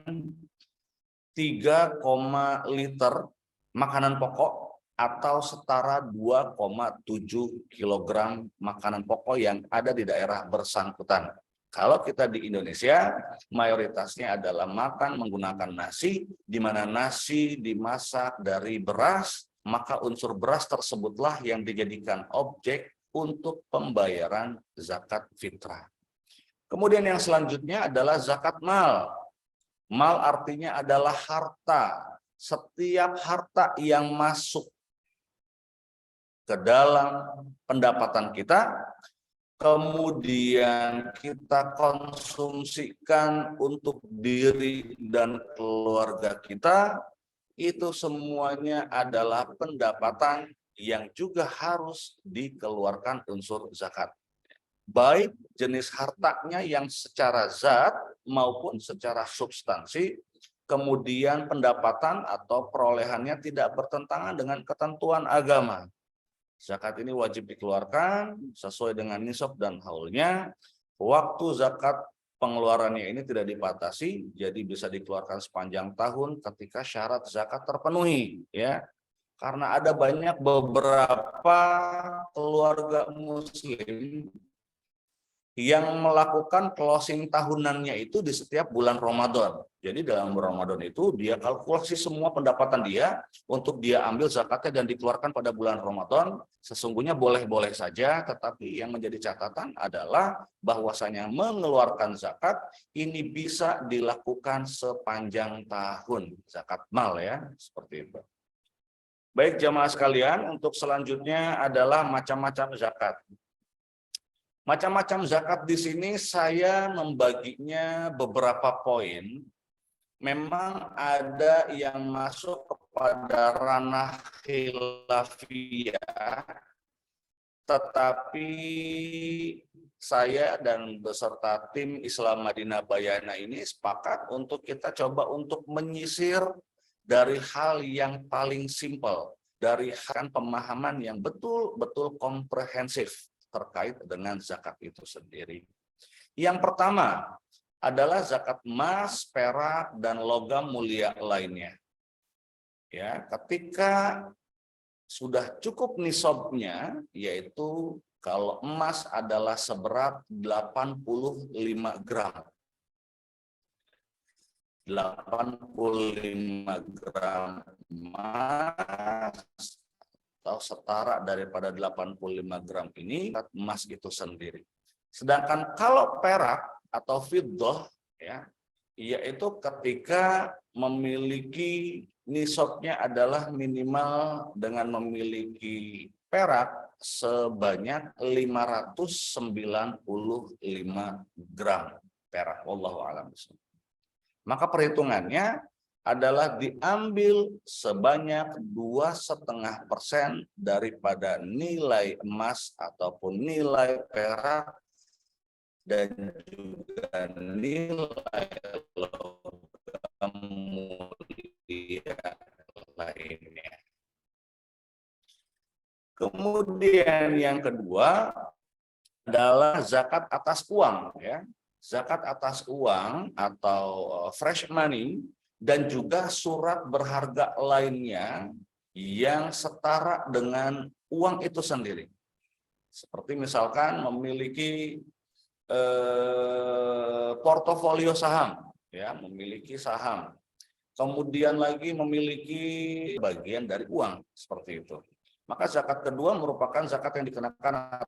3, liter makanan pokok atau setara 2,7 kg makanan pokok yang ada di daerah bersangkutan. Kalau kita di Indonesia, mayoritasnya adalah makan menggunakan nasi, di mana nasi dimasak dari beras, maka unsur beras tersebutlah yang dijadikan objek untuk pembayaran zakat fitrah. Kemudian yang selanjutnya adalah zakat mal. Mal artinya adalah harta. Setiap harta yang masuk ke dalam pendapatan kita, kemudian kita konsumsikan untuk diri dan keluarga kita, itu semuanya adalah pendapatan yang juga harus dikeluarkan unsur zakat. Baik jenis hartanya yang secara zat maupun secara substansi, kemudian pendapatan atau perolehannya tidak bertentangan dengan ketentuan agama. Zakat ini wajib dikeluarkan sesuai dengan nisab dan haulnya. Waktu zakat pengeluarannya ini tidak dibatasi, jadi bisa dikeluarkan sepanjang tahun ketika syarat zakat terpenuhi, ya. Karena ada banyak beberapa keluarga muslim yang melakukan closing tahunannya itu di setiap bulan Ramadan. Jadi dalam bulan Ramadan itu dia kalkulasi semua pendapatan dia untuk dia ambil zakatnya dan dikeluarkan pada bulan Ramadan. Sesungguhnya boleh-boleh saja, tetapi yang menjadi catatan adalah bahwasanya mengeluarkan zakat ini bisa dilakukan sepanjang tahun. Zakat mal ya, seperti itu. Baik jamaah sekalian, untuk selanjutnya adalah macam-macam zakat. Macam-macam zakat di sini saya membaginya beberapa poin. Memang ada yang masuk kepada ranah khilafiyah, tetapi saya dan beserta tim Islam Madinah Bayana ini sepakat untuk kita coba untuk menyisir dari hal yang paling simpel, dari pemahaman yang betul-betul komprehensif terkait dengan zakat itu sendiri. Yang pertama adalah zakat emas, perak, dan logam mulia lainnya. Ya, ketika sudah cukup nisabnya, yaitu kalau emas adalah seberat 85 gram. 85 gram emas atau setara daripada 85 gram ini emas itu sendiri. Sedangkan kalau perak atau fiddah ya, yaitu ketika memiliki nisabnya adalah minimal dengan memiliki perak sebanyak 595 gram perak. Wallahu a'lam bishawab. Maka perhitungannya adalah diambil sebanyak 2,5% daripada nilai emas ataupun nilai perak dan juga nilai logam mulia lainnya. Kemudian yang kedua adalah zakat atas uang, ya. Zakat atas uang atau fresh money dan juga surat berharga lainnya yang setara dengan uang itu sendiri. Seperti misalkan memiliki portofolio saham, ya, memiliki saham. Kemudian lagi memiliki bagian dari uang, seperti itu. Maka zakat kedua merupakan zakat yang dikenakan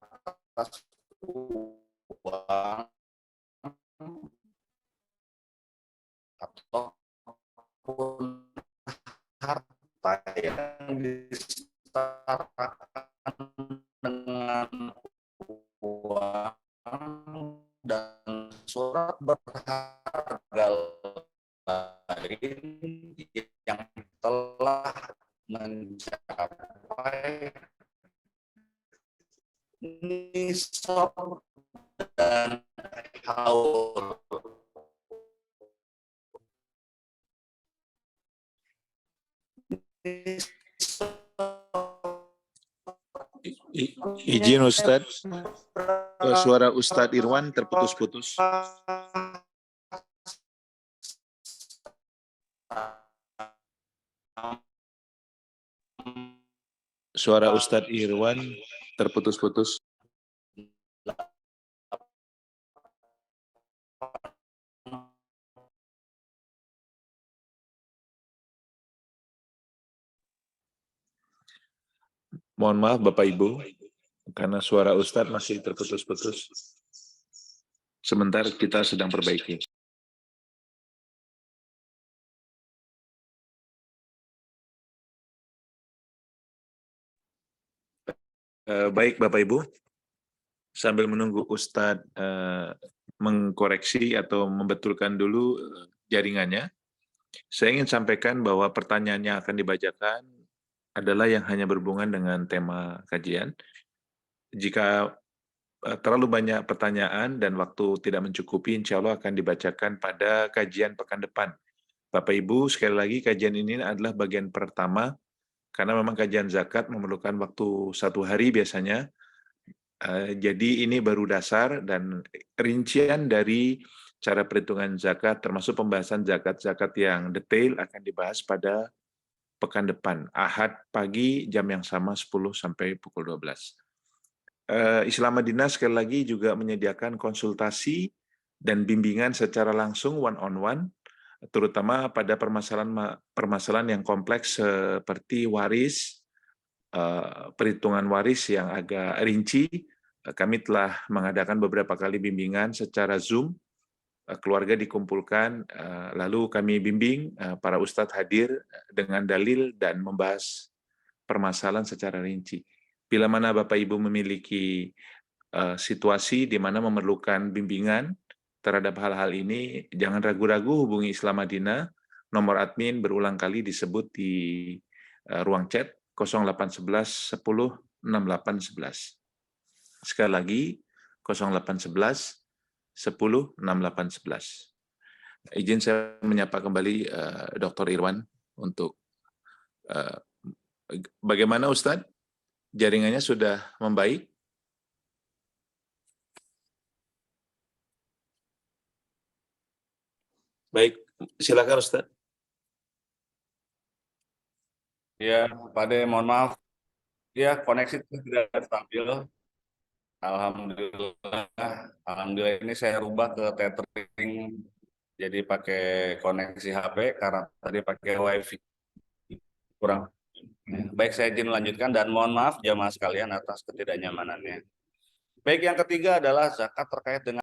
atas uang ataupun harta yang disetarakan dengan uang dan surat berharga lain yang telah mencapai nisab dan haul. Izin Ustadz, suara Ustadz Irwan terputus-putus. Suara Ustadz Irwan terputus-putus. Mohon maaf Bapak Ibu, karena suara Ustadz masih terputus-putus. Sebentar kita sedang perbaiki. Baik Bapak Ibu, sambil menunggu Ustadz mengkoreksi atau membetulkan dulu jaringannya, saya ingin sampaikan bahwa pertanyaan yang akan dibacakan adalah yang hanya berhubungan dengan tema kajian. Jika terlalu banyak pertanyaan dan waktu tidak mencukupi, insya Allah akan dibacakan pada kajian pekan depan. Bapak Ibu, sekali lagi kajian ini adalah bagian pertama, karena memang kajian zakat memerlukan waktu 1 hari biasanya. Jadi ini baru dasar dan rincian dari cara perhitungan zakat, termasuk pembahasan zakat-zakat yang detail akan dibahas pada pekan depan, Ahad pagi jam yang sama 10 sampai pukul 12. Islam Madinah sekali lagi juga menyediakan konsultasi dan bimbingan secara langsung one-on-one, terutama pada permasalahan yang kompleks seperti waris, perhitungan waris yang agak rinci. Kami telah mengadakan beberapa kali bimbingan secara Zoom, keluarga dikumpulkan, lalu kami bimbing, para ustadz hadir dengan dalil dan membahas permasalahan secara rinci. Bila mana Bapak Ibu memiliki situasi di mana memerlukan bimbingan terhadap hal-hal ini, jangan ragu-ragu hubungi Islam Madinah. Nomor admin berulang kali disebut di ruang chat 0811 10 6811. Sekali lagi 0811 10 6811. Izin saya menyapa kembali Dr. Irwan untuk bagaimana Ustadz? Jaringannya sudah membaik? Baik, silakan Ustadz. Ya, Pak De, mohon maaf. Ya, koneksi tidak stabil. Alhamdulillah ini saya rubah ke tethering, jadi pakai koneksi HP karena tadi pakai WiFi kurang. Baik, saya izin melanjutkan dan mohon maaf jamaah sekalian atas ketidaknyamanannya. Baik, yang ketiga adalah zakat terkait dengan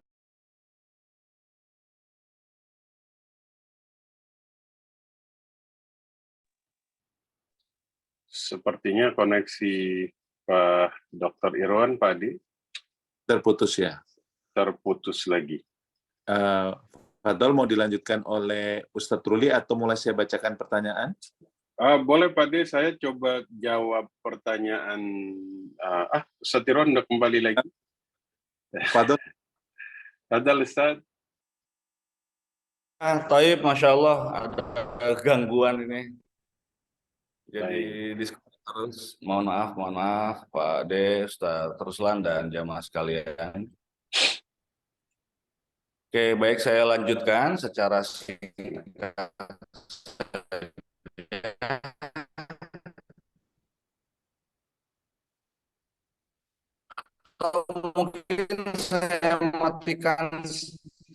Sepertinya koneksi Pak Dr. Irwan, Pak Adi, Terputus ya. terputus lagi. Fadol mau dilanjutkan oleh Ustadz Ruli atau mulai saya bacakan pertanyaan? Boleh Pak Adi, saya coba jawab pertanyaan. Ustaz Irwan udah kembali lagi. Fadol. Fadal Ustaz. Taib, Masya Allah, ada gangguan ini. Jadi diskusi terus. Mohon maaf Pak De, Ustaz Ruslan dan jamaah sekalian. Oke, baik, saya lanjutkan secara singkat. Mungkin saya matikan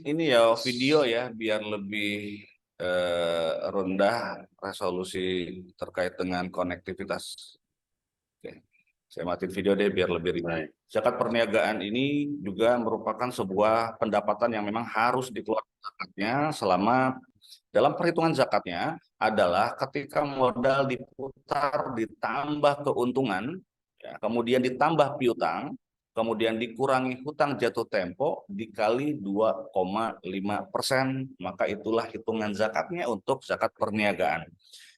ini ya video ya biar lebih rendah resolusi terkait dengan konektivitas. Oke. Saya matiin video deh biar lebih ringan. Zakat perniagaan ini juga merupakan sebuah pendapatan yang memang harus dikeluarkan zakatnya selama dalam perhitungan zakatnya adalah ketika modal diputar ditambah keuntungan, ya, kemudian ditambah piutang, kemudian dikurangi hutang jatuh tempo dikali 2,5%, maka itulah hitungan zakatnya untuk zakat perniagaan.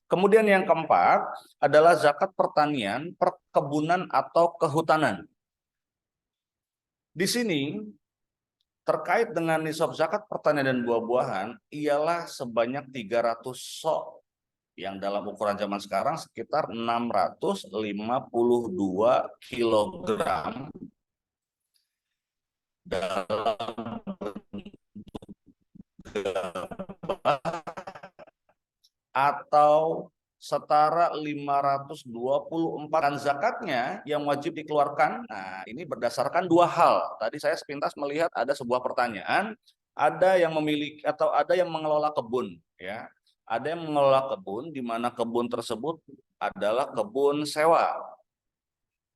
Kemudian yang keempat adalah zakat pertanian, perkebunan atau kehutanan. Di sini terkait dengan nisab zakat pertanian dan buah-buahan ialah sebanyak 300 sok yang dalam ukuran zaman sekarang sekitar 652 kilogram dalam atau setara 524 zakatnya yang wajib dikeluarkan. Nah, ini berdasarkan dua hal. Tadi saya sepintas melihat ada sebuah pertanyaan, ada yang memiliki atau ada yang mengelola kebun, ya. Ada yang mengelola kebun di mana kebun tersebut adalah kebun sewa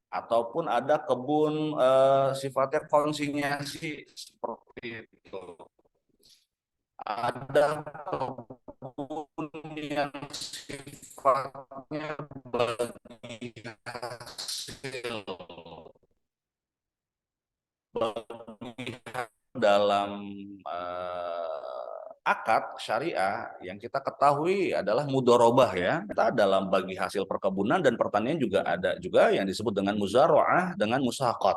ataupun ada kebun sifatnya konsinyasi seperti itu. Ada kebun yang sifatnya bagi hasil, dalam akad syariah yang kita ketahui adalah mudorobah, ya. Kita dalam bagi hasil perkebunan dan pertanian juga ada juga yang disebut dengan muzaroah dengan musaqat.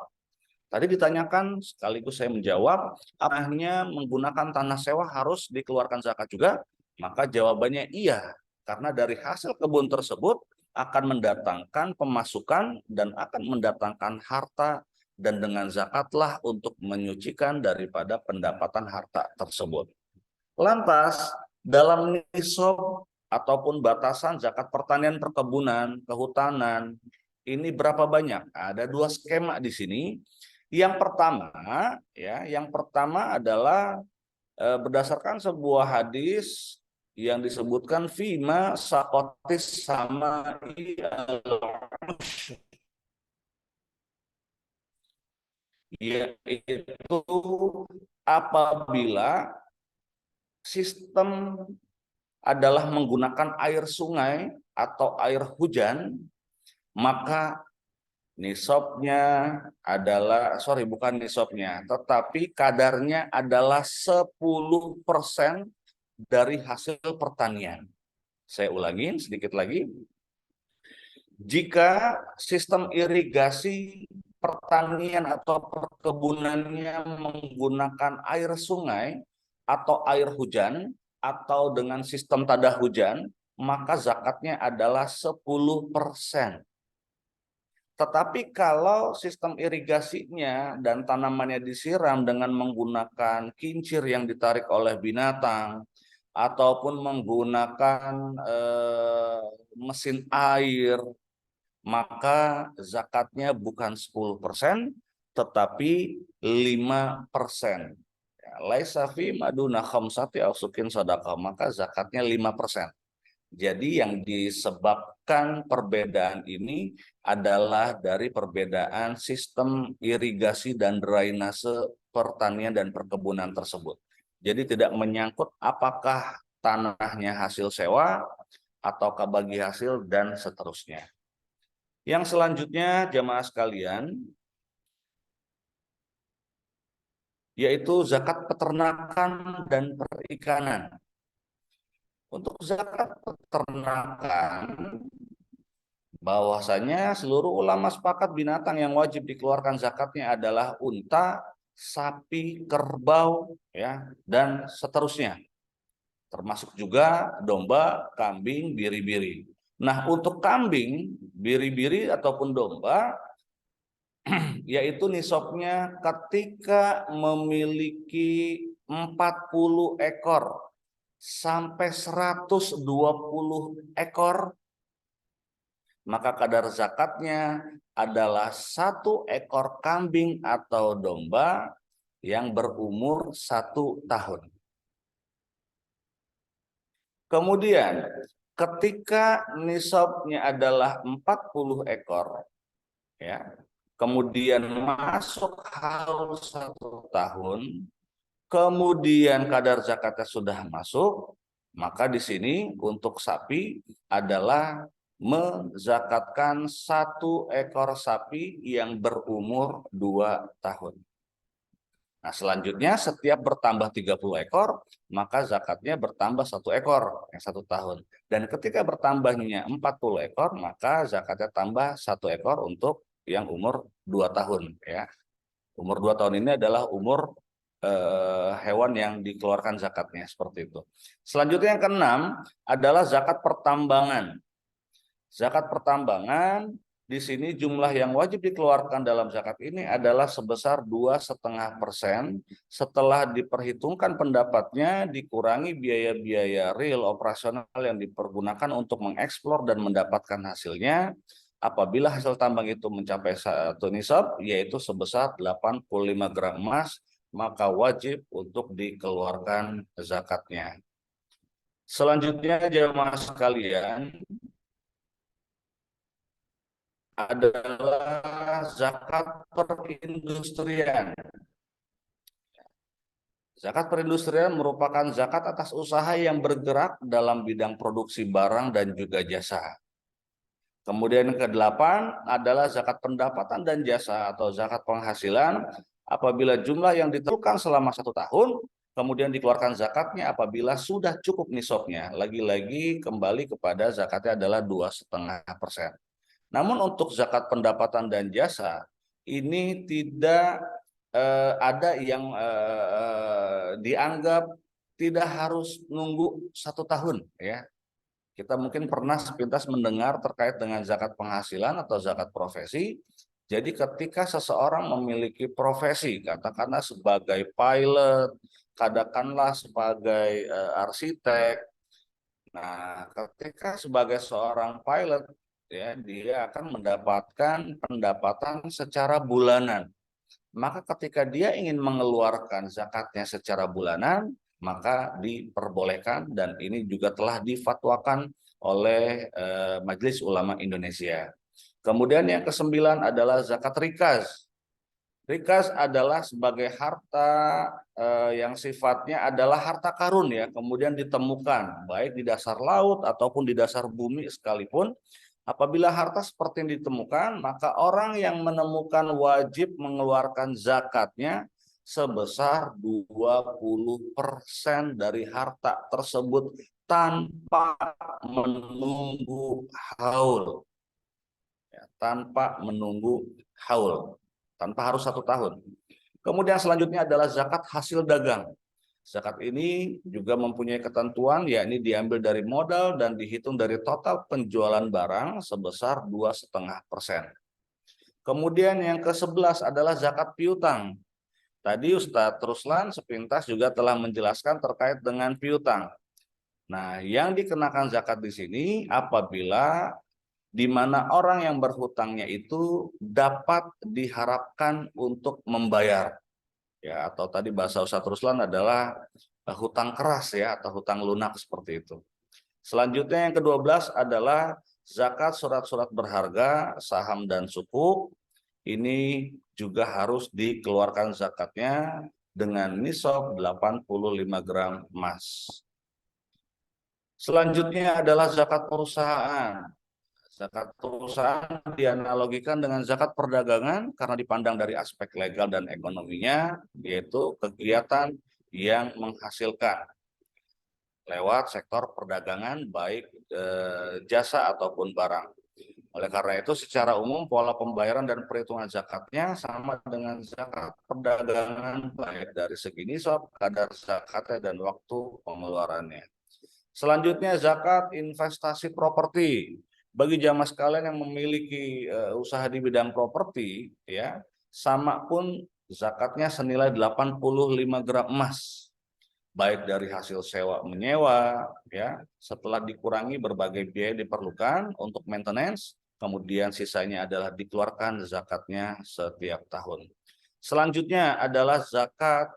Tadi ditanyakan, sekaligus saya menjawab, apakah menggunakan tanah sewa harus dikeluarkan zakat juga? Maka jawabannya iya, karena dari hasil kebun tersebut akan mendatangkan pemasukan dan akan mendatangkan harta, dan dengan zakatlah untuk menyucikan daripada pendapatan harta tersebut. Lantas, dalam nisab ataupun batasan zakat pertanian, perkebunan, kehutanan, ini berapa banyak? Ada dua skema di sini. Yang pertama adalah berdasarkan sebuah hadis yang disebutkan fima sakotis sama yaitu apabila sistem adalah menggunakan air sungai atau air hujan, maka nisabnya adalah, bukan nisabnya, tetapi kadarnya adalah 10% dari hasil pertanian. Saya ulangin sedikit lagi. Jika sistem irigasi pertanian atau perkebunannya menggunakan air sungai atau air hujan atau dengan sistem tada hujan, maka zakatnya adalah 10%. Tetapi kalau sistem irigasinya dan tanamannya disiram dengan menggunakan kincir yang ditarik oleh binatang ataupun menggunakan mesin air, maka zakatnya bukan 10%, tetapi 5%. Laisa fi maduna khamsati ausukin sadaqah, maka zakatnya 5%. Jadi yang disebabkan perbedaan ini adalah dari perbedaan sistem irigasi dan drainase pertanian dan perkebunan tersebut. Jadi tidak menyangkut apakah tanahnya hasil sewa ataukah bagi hasil dan seterusnya. Yang selanjutnya jamaah sekalian, yaitu zakat peternakan dan perikanan. Untuk zakat peternakan, bahwasanya seluruh ulama sepakat binatang yang wajib dikeluarkan zakatnya adalah unta, sapi, kerbau, ya, dan seterusnya. Termasuk juga domba, kambing, biri-biri. Nah, untuk kambing, biri-biri ataupun domba, yaitu nisabnya ketika memiliki 40 ekor sampai 120 ekor, maka kadar zakatnya adalah 1 ekor kambing atau domba yang berumur 1 tahun. Kemudian ketika nisabnya adalah 40 ekor, ya, kemudian masuk haul 1 tahun, kemudian kadar zakatnya sudah masuk, maka di sini untuk sapi adalah menzakatkan 1 ekor sapi yang berumur 2 tahun. Nah, selanjutnya setiap bertambah 30 ekor, maka zakatnya bertambah 1 ekor yang 1 tahun. Dan ketika bertambahnya 40 ekor, maka zakatnya tambah 1 ekor untuk yang umur 2 tahun. Ya. Umur 2 tahun ini adalah umur hewan yang dikeluarkan zakatnya, seperti itu. Selanjutnya yang keenam adalah zakat pertambangan. Zakat pertambangan di sini jumlah yang wajib dikeluarkan dalam zakat ini adalah sebesar 2,5% setelah diperhitungkan pendapatnya dikurangi biaya-biaya real operasional yang dipergunakan untuk mengeksplor dan mendapatkan hasilnya. Apabila hasil tambang itu mencapai 1 nisab, yaitu sebesar 85 gram emas, maka wajib untuk dikeluarkan zakatnya. Selanjutnya jemaah sekalian, adalah zakat perindustrian. Zakat perindustrian merupakan zakat atas usaha yang bergerak dalam bidang produksi barang dan juga jasa. Kemudian yang ke-8 adalah zakat pendapatan dan jasa atau zakat penghasilan apabila jumlah yang ditentukan selama 1 tahun, kemudian dikeluarkan zakatnya apabila sudah cukup nisabnya. Lagi-lagi kembali kepada zakatnya adalah 2,5%. Namun untuk zakat pendapatan dan jasa ini tidak ada yang dianggap tidak harus nunggu 1 tahun ya. Kita mungkin pernah sepintas mendengar terkait dengan zakat penghasilan atau zakat profesi. Jadi ketika seseorang memiliki profesi, katakanlah sebagai pilot, katakanlah sebagai arsitek. Nah, ketika sebagai seorang pilot ya, dia akan mendapatkan pendapatan secara bulanan. Maka ketika dia ingin mengeluarkan zakatnya secara bulanan, maka diperbolehkan dan ini juga telah difatwakan oleh Majelis Ulama Indonesia. Kemudian yang ke-9 adalah zakat rikaz. Rikaz adalah sebagai harta yang sifatnya adalah harta karun ya, kemudian ditemukan baik di dasar laut ataupun di dasar bumi sekalipun. Apabila harta seperti ini ditemukan, maka orang yang menemukan wajib mengeluarkan zakatnya sebesar 20% dari harta tersebut tanpa menunggu haul. Ya, tanpa menunggu haul. Tanpa harus 1 tahun. Kemudian selanjutnya adalah zakat hasil dagang. Zakat ini juga mempunyai ketentuan, yakni diambil dari modal dan dihitung dari total penjualan barang sebesar 2,5%. Kemudian yang ke-11 adalah zakat piutang. Tadi Ustadz Ruslan sepintas juga telah menjelaskan terkait dengan piutang. Nah, yang dikenakan zakat di sini apabila di mana orang yang berhutangnya itu dapat diharapkan untuk membayar. Ya, atau tadi bahasa Ustadz Ruslan adalah hutang keras ya, atau hutang lunak seperti itu. Selanjutnya yang ke-12 adalah zakat surat-surat berharga, saham dan sukuk. Ini juga harus dikeluarkan zakatnya dengan nisab 85 gram emas. Selanjutnya adalah zakat perusahaan. Zakat perusahaan dianalogikan dengan zakat perdagangan karena dipandang dari aspek legal dan ekonominya, yaitu kegiatan yang menghasilkan lewat sektor perdagangan baik jasa ataupun barang. Oleh karena itu secara umum pola pembayaran dan perhitungan zakatnya sama dengan zakat perdagangan baik dari segi nisab, kadar zakatnya dan waktu pengeluarannya. Selanjutnya zakat investasi properti. Bagi jamaah sekalian yang memiliki usaha di bidang properti ya, sama pun zakatnya senilai 85 gram emas. Baik dari hasil sewa menyewa ya, setelah dikurangi berbagai biaya diperlukan untuk maintenance, kemudian sisanya adalah dikeluarkan zakatnya setiap tahun. Selanjutnya adalah zakat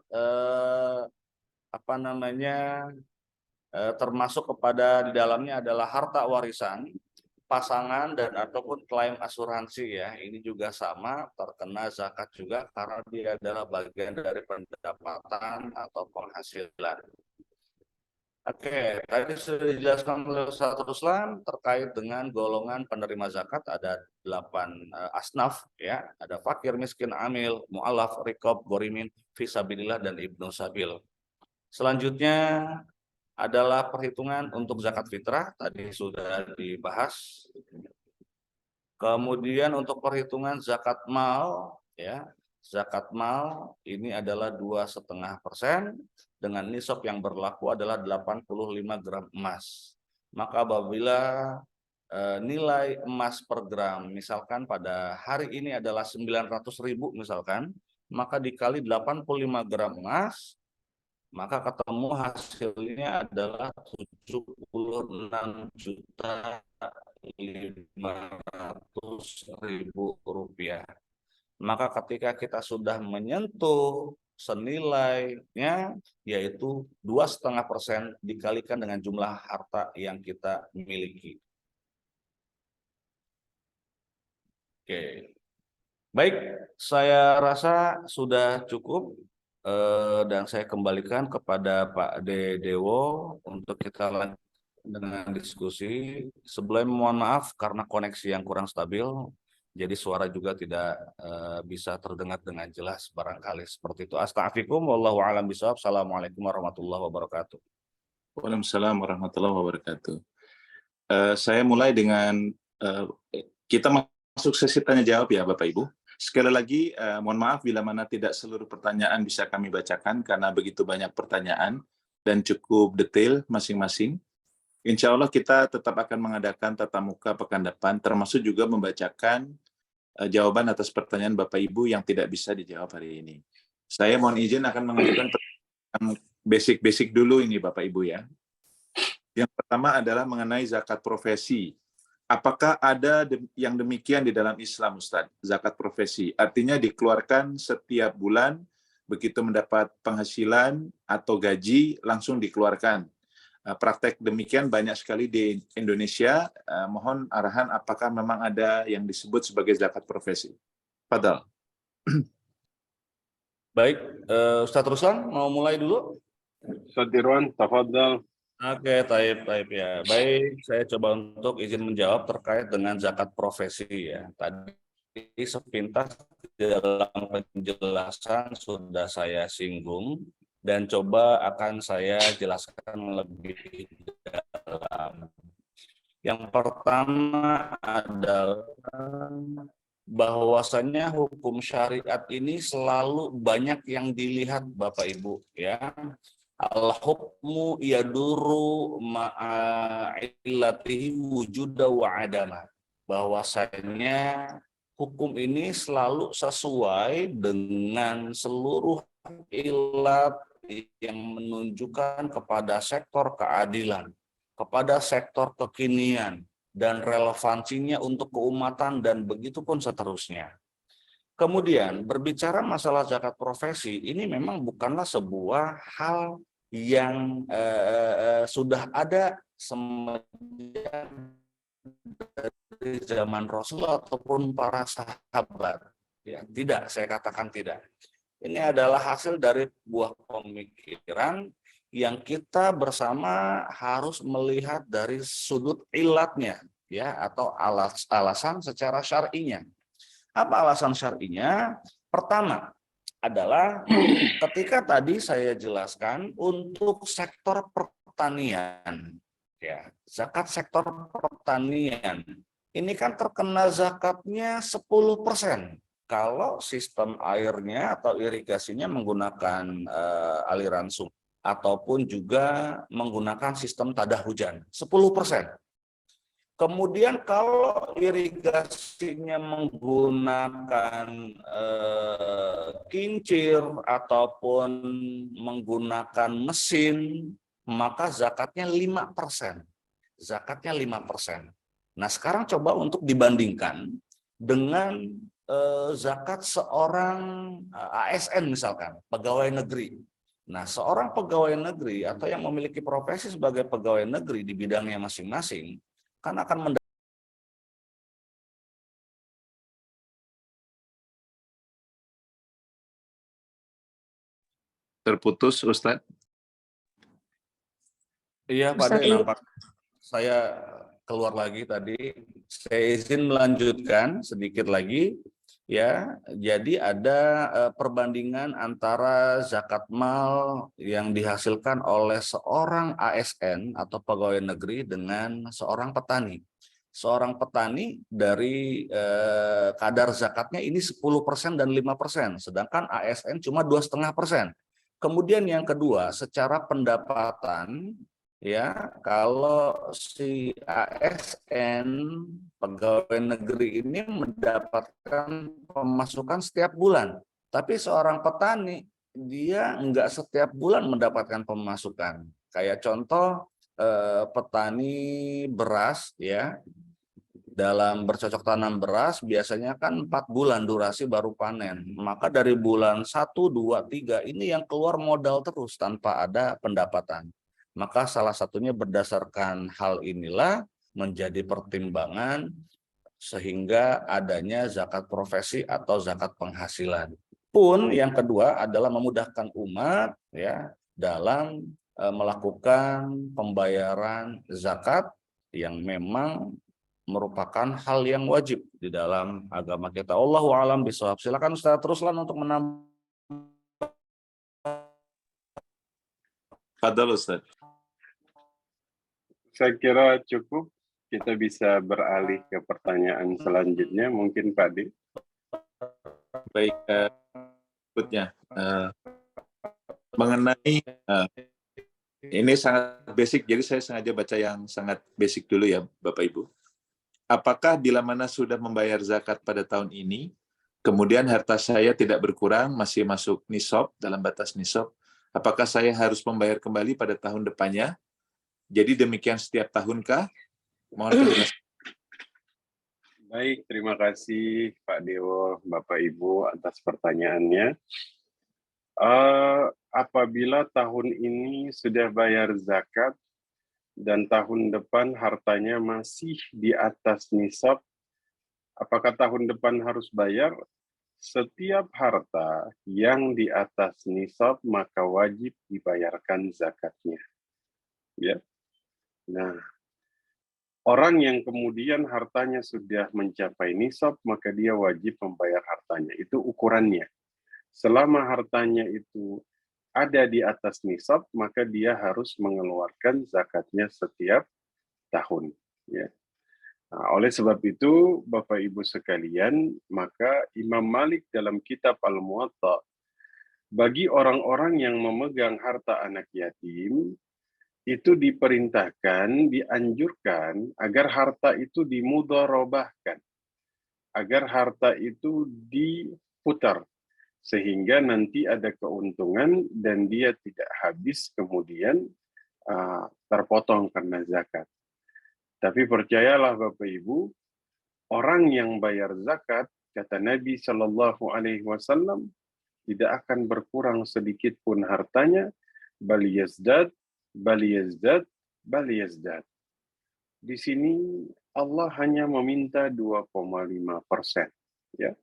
termasuk kepada di dalamnya adalah harta warisan, pasangan dan ataupun klaim asuransi ya. Ini juga sama terkena zakat juga karena dia adalah bagian dari pendapatan atau penghasilan. Oke, tadi sudah dijelaskan oleh Ustaz Ruslan terkait dengan golongan penerima zakat ada 8 asnaf ya, ada fakir, miskin, amil, mu'alaf, riqab, gorimin, fisabilillah dan ibnu sabil. Selanjutnya adalah perhitungan untuk zakat fitrah, tadi sudah dibahas. Kemudian untuk perhitungan zakat mal, ya, zakat mal ini adalah 2,5% dengan nisab yang berlaku adalah 85 gram emas. Maka apabila nilai emas per gram misalkan pada hari ini adalah 900.000 misalkan, maka dikali 85 gram emas, maka ketemu hasilnya adalah 76.500.000 rupiah. Maka ketika kita sudah menyentuh senilainya, yaitu 2,5% dikalikan dengan jumlah harta yang kita miliki. Oke, baik, saya rasa sudah cukup dan saya kembalikan kepada Pak Dewo untuk kita lanjut dengan diskusi. Sebelum mohon maaf karena koneksi yang kurang stabil, jadi suara juga tidak bisa terdengar dengan jelas barangkali seperti itu. Astaghfirullahaladzim, wallahu a'lam bishawab. Assalamualaikum warahmatullahi wabarakatuh. Waalaikumsalam warahmatullahi wabarakatuh. Saya mulai dengan kita masuk sesi tanya jawab ya Bapak Ibu. Sekali lagi mohon maaf bila mana tidak seluruh pertanyaan bisa kami bacakan karena begitu banyak pertanyaan dan cukup detail masing-masing. Insya Allah kita tetap akan mengadakan tatap muka pekan depan termasuk juga membacakan jawaban atas pertanyaan Bapak Ibu yang tidak bisa dijawab hari ini. Saya mohon izin akan mengajukan pertanyaan basic dulu ini Bapak Ibu ya. Yang pertama adalah mengenai zakat profesi. Apakah ada yang demikian di dalam Islam, Ustadz? Zakat profesi, artinya dikeluarkan setiap bulan, begitu mendapat penghasilan atau gaji, langsung dikeluarkan. Praktek demikian banyak sekali di Indonesia. Mohon arahan apakah memang ada yang disebut sebagai zakat profesi. Fadal. Baik, Ustadz Ruslan mau mulai dulu? Ustaz Irwan, tafadhal. Oke, taib ya. Baik, saya coba untuk izin menjawab terkait dengan zakat profesi ya. Tadi sepintas dalam penjelasan sudah saya singgung dan coba akan saya jelaskan lebih dalam. Yang pertama adalah bahwasannya hukum syariat ini selalu banyak yang dilihat Bapak Ibu ya. Al-hukmu yaduru ma'illatihi wujuda wa adama. Bahwasanya hukum ini selalu sesuai dengan seluruh ilat yang menunjukkan kepada sektor keadilan, kepada sektor kekinian, dan relevansinya untuk keumatan dan begitu pun seterusnya. Kemudian berbicara masalah zakat profesi, ini memang bukanlah sebuah hal yang sudah ada semenjak dari zaman Rasul ataupun para sahabat. Ya, tidak, saya katakan tidak. Ini adalah hasil dari buah pemikiran yang kita bersama harus melihat dari sudut ilatnya, ya, atau alasan secara syar'inya. Apa alasan syar'inya? Pertama adalah ketika tadi saya jelaskan untuk sektor pertanian, ya, zakat sektor pertanian ini kan terkena zakatnya 10%. Kalau sistem airnya atau irigasinya menggunakan aliran sungai ataupun juga menggunakan sistem tada hujan, 10%. Kemudian kalau irigasinya menggunakan kincir ataupun menggunakan mesin, maka zakatnya 5%. Zakatnya 5%. Nah, sekarang coba untuk dibandingkan dengan zakat seorang ASN misalkan, pegawai negeri. Nah, seorang pegawai negeri atau yang memiliki profesi sebagai pegawai negeri di bidangnya masing-masing kan akan Terputus, Ustadz. Iya, Pak De, nampak saya keluar lagi tadi. Saya izin melanjutkan sedikit lagi. Ya, jadi ada perbandingan antara zakat mal yang dihasilkan oleh seorang ASN atau pegawai negeri dengan seorang petani. Seorang petani dari kadar zakatnya ini 10% dan 5%, sedangkan ASN cuma 2,5%. Kemudian yang kedua, secara pendapatan ya, kalau si ASN pegawai negeri ini mendapatkan pemasukan setiap bulan, tapi seorang petani dia enggak setiap bulan mendapatkan pemasukan. Kayak contoh petani beras, ya, dalam bercocok tanam beras biasanya kan 4 bulan durasi baru panen. Maka dari bulan 1, 2, 3 ini yang keluar modal terus tanpa ada pendapatan. Maka salah satunya berdasarkan hal inilah menjadi pertimbangan sehingga adanya zakat profesi atau zakat penghasilan. Pun yang kedua adalah memudahkan umat, ya, dalam melakukan pembayaran zakat yang memang merupakan hal yang wajib di dalam agama kita. Allahu a'lam bishawab. Silakan Ustaz teruslah untuk menambah. Fadal Ustaz. Saya kira cukup. Kita bisa beralih ke pertanyaan selanjutnya. Mungkin Pak D. Baik, berikutnya mengenai ini sangat basic, jadi saya sengaja baca yang sangat basic dulu ya Bapak Ibu. Apakah bila mana sudah membayar zakat pada tahun ini, kemudian harta saya tidak berkurang, masih masuk nisab, dalam batas nisab, apakah saya harus membayar kembali pada tahun depannya? Jadi demikian setiap tahunkah? Mohon penjelasan. Baik, terima kasih Pak Dewo, Bapak Ibu atas pertanyaannya. Apabila tahun ini sudah bayar zakat dan tahun depan hartanya masih di atas nisab, apakah tahun depan harus bayar? Setiap harta yang di atas nisab maka wajib dibayarkan zakatnya. Ya. Nah, orang yang kemudian hartanya sudah mencapai nisab, maka dia wajib membayar hartanya. Itu ukurannya. Selama hartanya itu ada di atas nisab, maka dia harus mengeluarkan zakatnya setiap tahun. Ya. Nah, oleh sebab itu, Bapak Ibu sekalian, maka Imam Malik dalam kitab Al-Muwatta, bagi orang-orang yang memegang harta anak yatim, itu diperintahkan, dianjurkan agar harta itu dimudharabahkan, agar harta itu diputar, sehingga nanti ada keuntungan dan dia tidak habis kemudian terpotong karena zakat. Tapi percayalah Bapak Ibu, orang yang bayar zakat, kata Nabi Shallallahu Alaihi Wasallam, tidak akan berkurang sedikit pun hartanya, bal yazdad, bal yazdad, bal yazdad. Di sini Allah hanya meminta 2,5%, ya,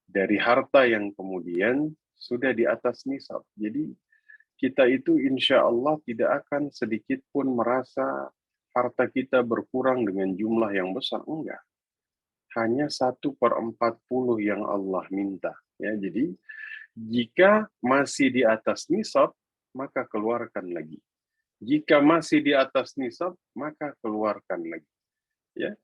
dari harta yang kemudian sudah di atas nisab. Jadi kita itu insya Allah tidak akan sedikit pun merasa harta kita berkurang dengan jumlah yang besar, enggak. Hanya 1/40 yang Allah minta. Ya, jadi jika masih di atas nisab, maka keluarkan lagi. Jika masih di atas nisab, maka keluarkan lagi. Ya,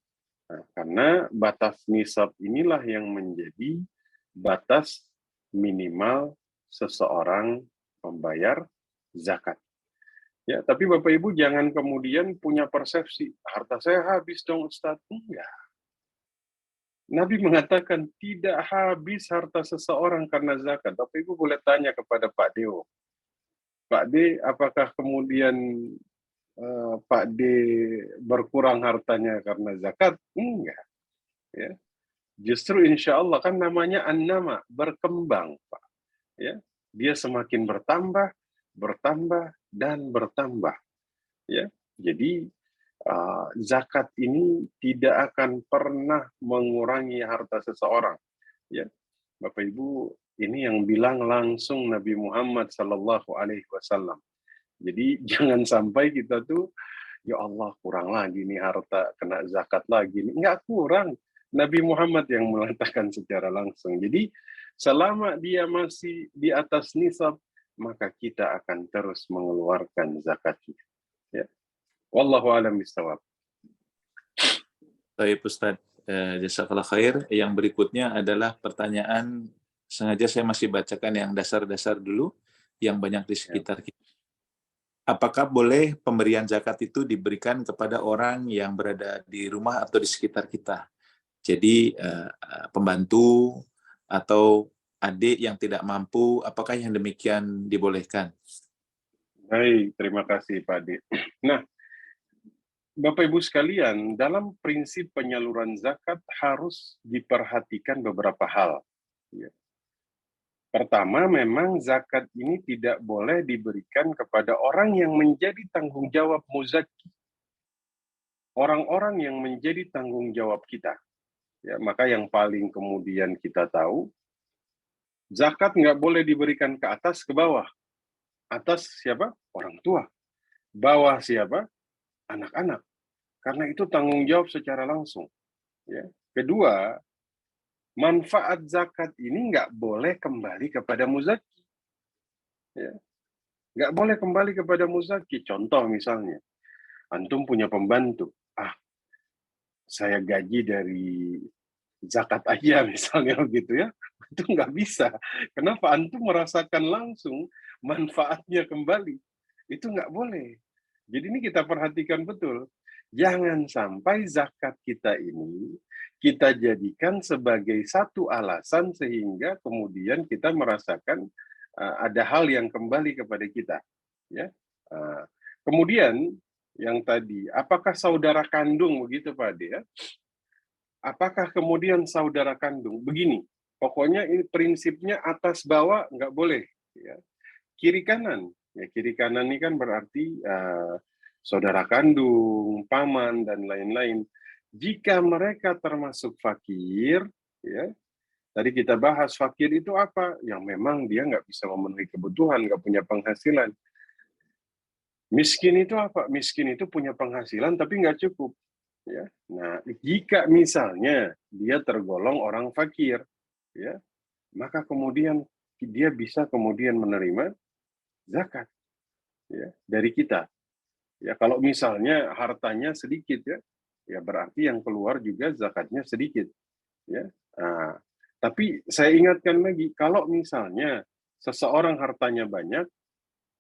nah, karena batas nisab inilah yang menjadi batas minimal seseorang membayar zakat. Ya, tapi Bapak Ibu jangan kemudian punya persepsi, harta saya habis dong Ustaz. Enggak. Nabi mengatakan tidak habis harta seseorang karena zakat. Bapak Ibu boleh tanya kepada Pak Dewo. Pak D, apakah kemudian Pak D berkurang hartanya karena zakat? Enggak. Ya. Justru insya Allah kan namanya an-nama, berkembang, Pak. Ya. Dia semakin bertambah, bertambah, dan bertambah. Ya. Jadi zakat ini tidak akan pernah mengurangi harta seseorang. Ya, Bapak Ibu, ini yang bilang langsung Nabi Muhammad Sallallahu Alaihi Wasallam. Jadi jangan sampai kita tuh, ya Allah kurang lagi nih harta, kena zakat lagi. Nggak kurang. Nabi Muhammad yang mengatakan secara langsung. Jadi selama dia masih di atas nisab, maka kita akan terus mengeluarkan zakatnya. Ya. Wallahu a'lam bishawab. Baik Ustaz, jazakallah khair. Yang berikutnya adalah pertanyaan, sengaja saya masih bacakan yang dasar-dasar dulu, yang banyak di sekitar kita. apakah boleh pemberian zakat itu diberikan kepada orang yang berada di rumah atau di sekitar kita? Jadi pembantu atau adik yang tidak mampu, apakah yang demikian dibolehkan? Baik, terima kasih Pak Ade. Nah, Bapak Ibu sekalian, dalam prinsip penyaluran zakat harus diperhatikan beberapa hal. Ya. Pertama, memang zakat ini tidak boleh diberikan kepada orang yang menjadi tanggung jawab muzaki. Orang-orang yang menjadi tanggung jawab kita. Ya, maka yang paling kemudian kita tahu, zakat nggak boleh diberikan ke atas, ke bawah. Atas siapa? Orang tua. Bawah siapa? Anak-anak. Karena itu tanggung jawab secara langsung. Ya. Kedua, manfaat zakat ini nggak boleh kembali kepada muzaki. Ya. Nggak boleh kembali kepada muzaki. Contoh misalnya, antum punya pembantu. Saya gaji dari zakat aja misalnya begitu ya. Itu nggak bisa. Kenapa? Antum merasakan langsung manfaatnya kembali. Itu nggak boleh. Jadi ini kita perhatikan betul. Jangan sampai zakat kita ini kita jadikan sebagai satu alasan sehingga kemudian kita merasakan ada hal yang kembali kepada kita. Ya. Kemudian yang tadi, apakah saudara kandung begitu Pak Ade ya? Apakah kemudian saudara kandung? Begini, pokoknya ini prinsipnya atas bawah nggak boleh. Ya. Kiri kanan, ya kiri kanan ini kan berarti saudara kandung, paman dan lain-lain. Jika mereka termasuk fakir, ya tadi kita bahas fakir itu apa? Yang memang dia nggak bisa memenuhi kebutuhan, nggak punya penghasilan. Miskin itu apa? Miskin itu punya penghasilan tapi nggak cukup. Ya. Nah, jika misalnya dia tergolong orang fakir, ya, maka kemudian dia bisa kemudian menerima zakat, ya, dari kita. Ya, kalau misalnya hartanya sedikit, ya, ya berarti yang keluar juga zakatnya sedikit. Ya. Nah, tapi saya ingatkan lagi, kalau misalnya seseorang hartanya banyak,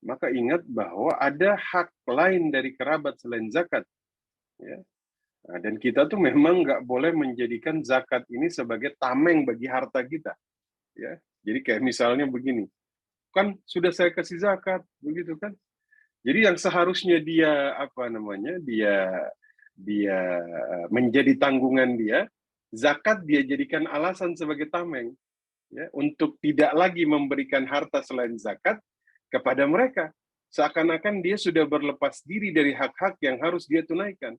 maka ingat bahwa ada hak lain dari kerabat selain zakat. Ya. Nah, dan kita tuh memang nggak boleh menjadikan zakat ini sebagai tameng bagi harta kita. Ya. Jadi kayak misalnya begini, kan sudah saya kasih zakat, begitu kan? Jadi yang seharusnya dia apa namanya dia menjadi tanggungan dia, zakat dia jadikan alasan sebagai tameng, ya, untuk tidak lagi memberikan harta selain zakat kepada mereka. Seakan-akan dia sudah berlepas diri dari hak-hak yang harus dia tunaikan.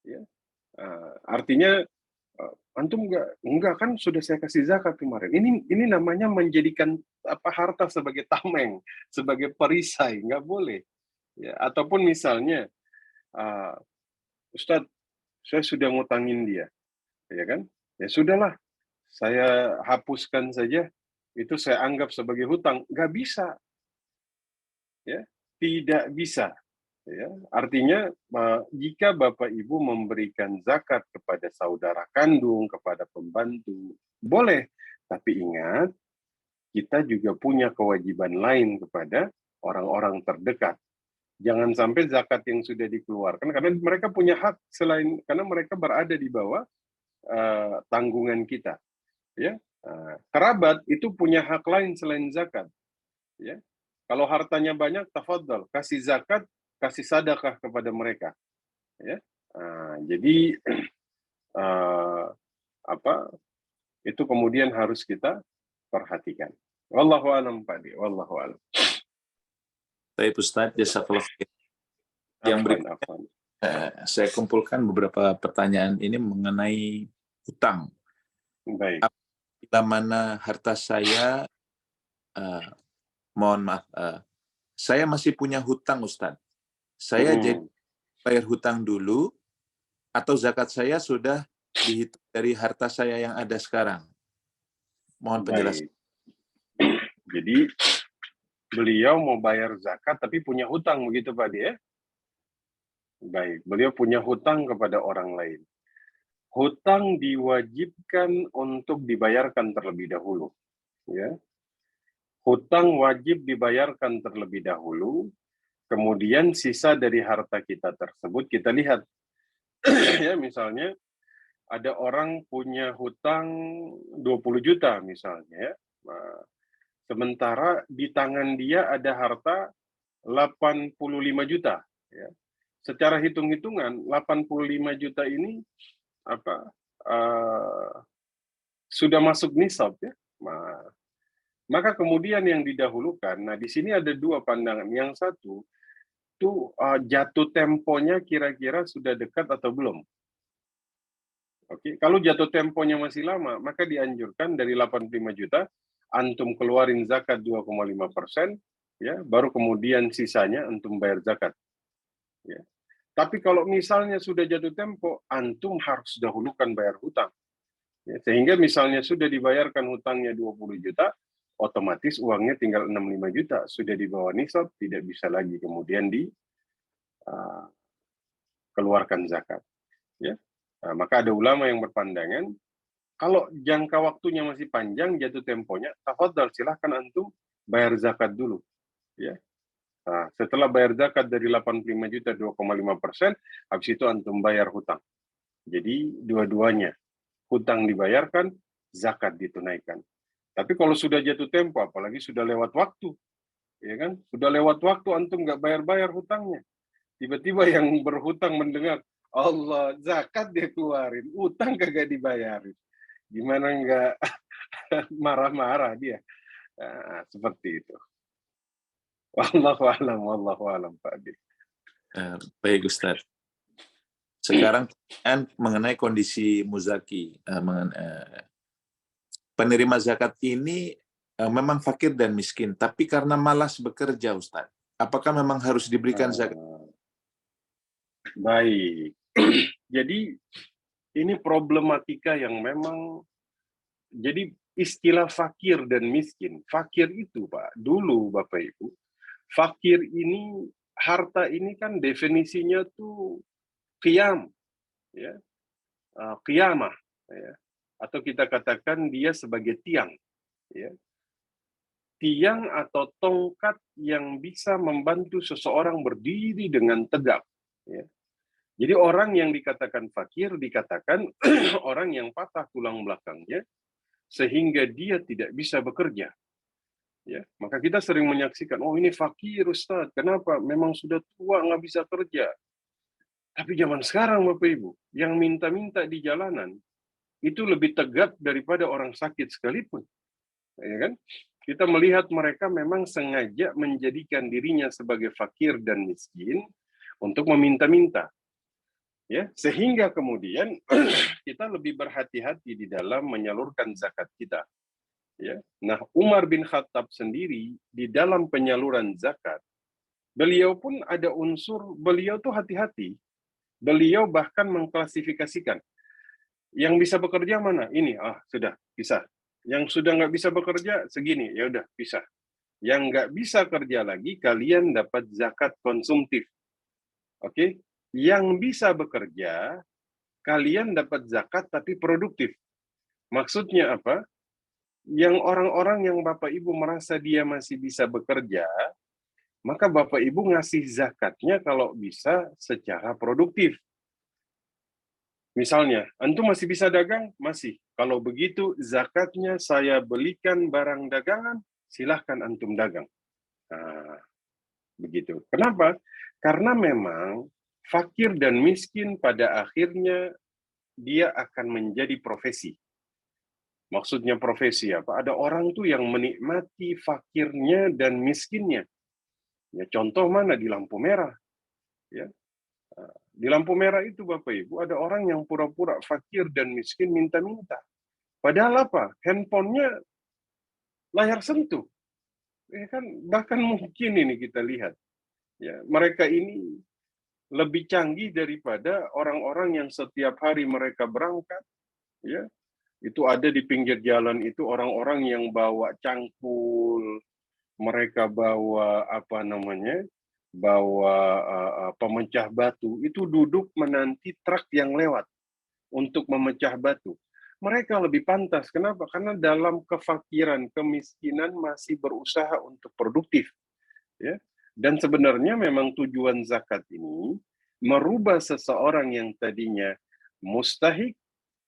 Ya. Artinya antum enggak kan sudah saya kasih zakat kemarin. Ini namanya menjadikan harta sebagai tameng, sebagai perisai, nggak boleh. Ya, ataupun misalnya Ustadz, saya sudah ngutangin dia, ya kan? Ya sudahlah, saya hapuskan saja. Itu saya anggap sebagai hutang. Nggak bisa, ya, tidak bisa. Ya, artinya jika Bapak Ibu memberikan zakat kepada saudara kandung, kepada pembantu, boleh. Tapi ingat, kita juga punya kewajiban lain kepada orang-orang terdekat. Jangan sampai zakat yang sudah dikeluarkan, karena mereka punya hak selain, karena mereka berada di bawah tanggungan kita. Ya, kerabat itu punya hak lain selain zakat. Ya, kalau hartanya banyak, tafadhal, kasih zakat, kasih sedekah kepada mereka. Ya, jadi apa itu kemudian harus kita perhatikan. Wallahu a'lam Pak Adi, wallahu a'lam. Baik Ustadz, jazakallah khair. Yang berikutnya, saya kumpulkan beberapa pertanyaan ini mengenai hutang. Baik. Bila mana harta saya, mohon maaf, saya masih punya hutang Ustadz. Saya jadi bayar hutang dulu, atau zakat saya sudah dihitung dari harta saya yang ada sekarang? Mohon penjelasan. Jadi beliau mau bayar zakat tapi punya hutang begitu Pak dia? Baik, beliau punya hutang kepada orang lain. Hutang diwajibkan untuk dibayarkan terlebih dahulu. Ya. Hutang wajib dibayarkan terlebih dahulu. Kemudian sisa dari harta kita tersebut kita lihat. Ya, misalnya ada orang punya hutang 20 juta misalnya, ya. Nah, sementara di tangan dia ada harta 85 juta, ya. Secara hitung-hitungan 85 juta ini apa sudah masuk nisab, ya. Nah, maka kemudian yang didahulukan, nah di sini ada dua pandangan. Yang satu itu jatuh temponya kira-kira sudah dekat atau belum. Oke, kalau jatuh temponya masih lama, maka dianjurkan dari 85 juta, antum keluarin zakat 2,5%, ya, baru kemudian sisanya antum bayar zakat. Ya. Tapi kalau misalnya sudah jatuh tempo, antum harus dahulukan bayar hutang. Ya, sehingga misalnya sudah dibayarkan hutangnya 20 juta, otomatis uangnya tinggal 65 juta, sudah di bawah nisab, tidak bisa lagi kemudian dikeluarkan zakat. Ya. Nah, maka ada ulama yang berpandangan, kalau jangka waktunya masih panjang, jatuh temponya, tafadhal silahkan antum bayar zakat dulu. Ya. Nah, setelah bayar zakat dari 85 juta 2,5%, habis itu antum bayar hutang. Jadi dua-duanya, hutang dibayarkan, zakat ditunaikan. Tapi kalau sudah jatuh tempo, apalagi sudah lewat waktu, ya kan? Sudah lewat waktu antum nggak bayar-bayar hutangnya. Tiba-tiba yang berhutang mendengar, Allah, zakat dia keluarin, utang kagak dibayarin. Gimana nggak marah-marah dia? Nah, seperti itu. Wallahu alam, Pak Adi. Baik Ustaz. Sekarang mengenai kondisi muzaki, penerima zakat ini memang fakir dan miskin, tapi karena malas bekerja, Ustaz. Apakah memang harus diberikan zakat? Baik. Jadi ini problematika yang memang, jadi istilah fakir dan miskin. Fakir itu, Pak, dulu Bapak Ibu, fakir ini, harta ini kan definisinya tuh qiyam, ya, qiyamah, ya, atau kita katakan dia sebagai tiang, ya, tiang atau tongkat yang bisa membantu seseorang berdiri dengan tegak, ya. Jadi orang yang dikatakan fakir dikatakan orang yang patah tulang belakangnya sehingga dia tidak bisa bekerja. Ya, maka kita sering menyaksikan, oh ini fakir Ustaz, kenapa? Memang sudah tua nggak bisa kerja. Tapi zaman sekarang Bapak Ibu, yang minta-minta di jalanan itu lebih tegap daripada orang sakit sekalipun. Ya kan? Kita melihat mereka memang sengaja menjadikan dirinya sebagai fakir dan miskin untuk meminta-minta. Ya, sehingga kemudian kita lebih berhati-hati di dalam menyalurkan zakat kita. Ya. Nah, Umar bin Khattab sendiri di dalam penyaluran zakat, beliau pun ada unsur, beliau tuh hati-hati. Beliau bahkan mengklasifikasikan, yang bisa bekerja mana? Ini, sudah, bisa. Yang sudah nggak bisa bekerja, segini, ya udah, bisa. Yang nggak bisa kerja lagi, kalian dapat zakat konsumtif. Oke? Yang bisa bekerja, kalian dapat zakat tapi produktif. Maksudnya apa? Yang orang-orang yang Bapak Ibu merasa dia masih bisa bekerja, maka Bapak Ibu ngasih zakatnya kalau bisa secara produktif. Misalnya, antum masih bisa dagang? Masih. Kalau begitu, zakatnya saya belikan barang dagangan, silahkan antum dagang. Nah, begitu. Kenapa? Karena memang fakir dan miskin pada akhirnya dia akan menjadi profesi. Maksudnya profesi apa? Ada orang tuh yang menikmati fakirnya dan miskinnya. Ya, contoh mana di lampu merah? Ya. Di lampu merah itu Bapak Ibu ada orang yang pura-pura fakir dan miskin minta-minta. Padahal apa? Handphonenya layar sentuh. Ya kan? Bahkan mungkin ini kita lihat. Ya, mereka ini lebih canggih daripada orang-orang yang setiap hari mereka berangkat. Ya, itu ada di pinggir jalan itu orang-orang yang bawa cangkul, mereka bawa bawa pemecah batu, itu duduk menanti truk yang lewat untuk memecah batu. Mereka lebih pantas. Kenapa? Karena dalam kefakiran, kemiskinan masih berusaha untuk produktif. Ya. Dan sebenarnya memang tujuan zakat ini merubah seseorang yang tadinya mustahik,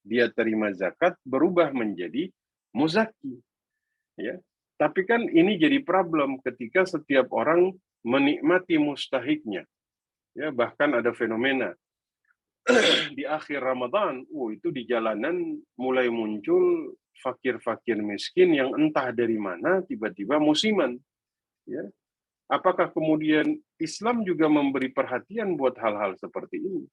dia terima zakat, berubah menjadi muzaki. Ya. Tapi kan ini jadi problem ketika setiap orang menikmati mustahiknya. Ya, bahkan ada fenomena di akhir Ramadan, itu di jalanan mulai muncul fakir-fakir miskin yang entah dari mana tiba-tiba musiman. Ya. Apakah kemudian Islam juga memberi perhatian buat hal-hal seperti ini?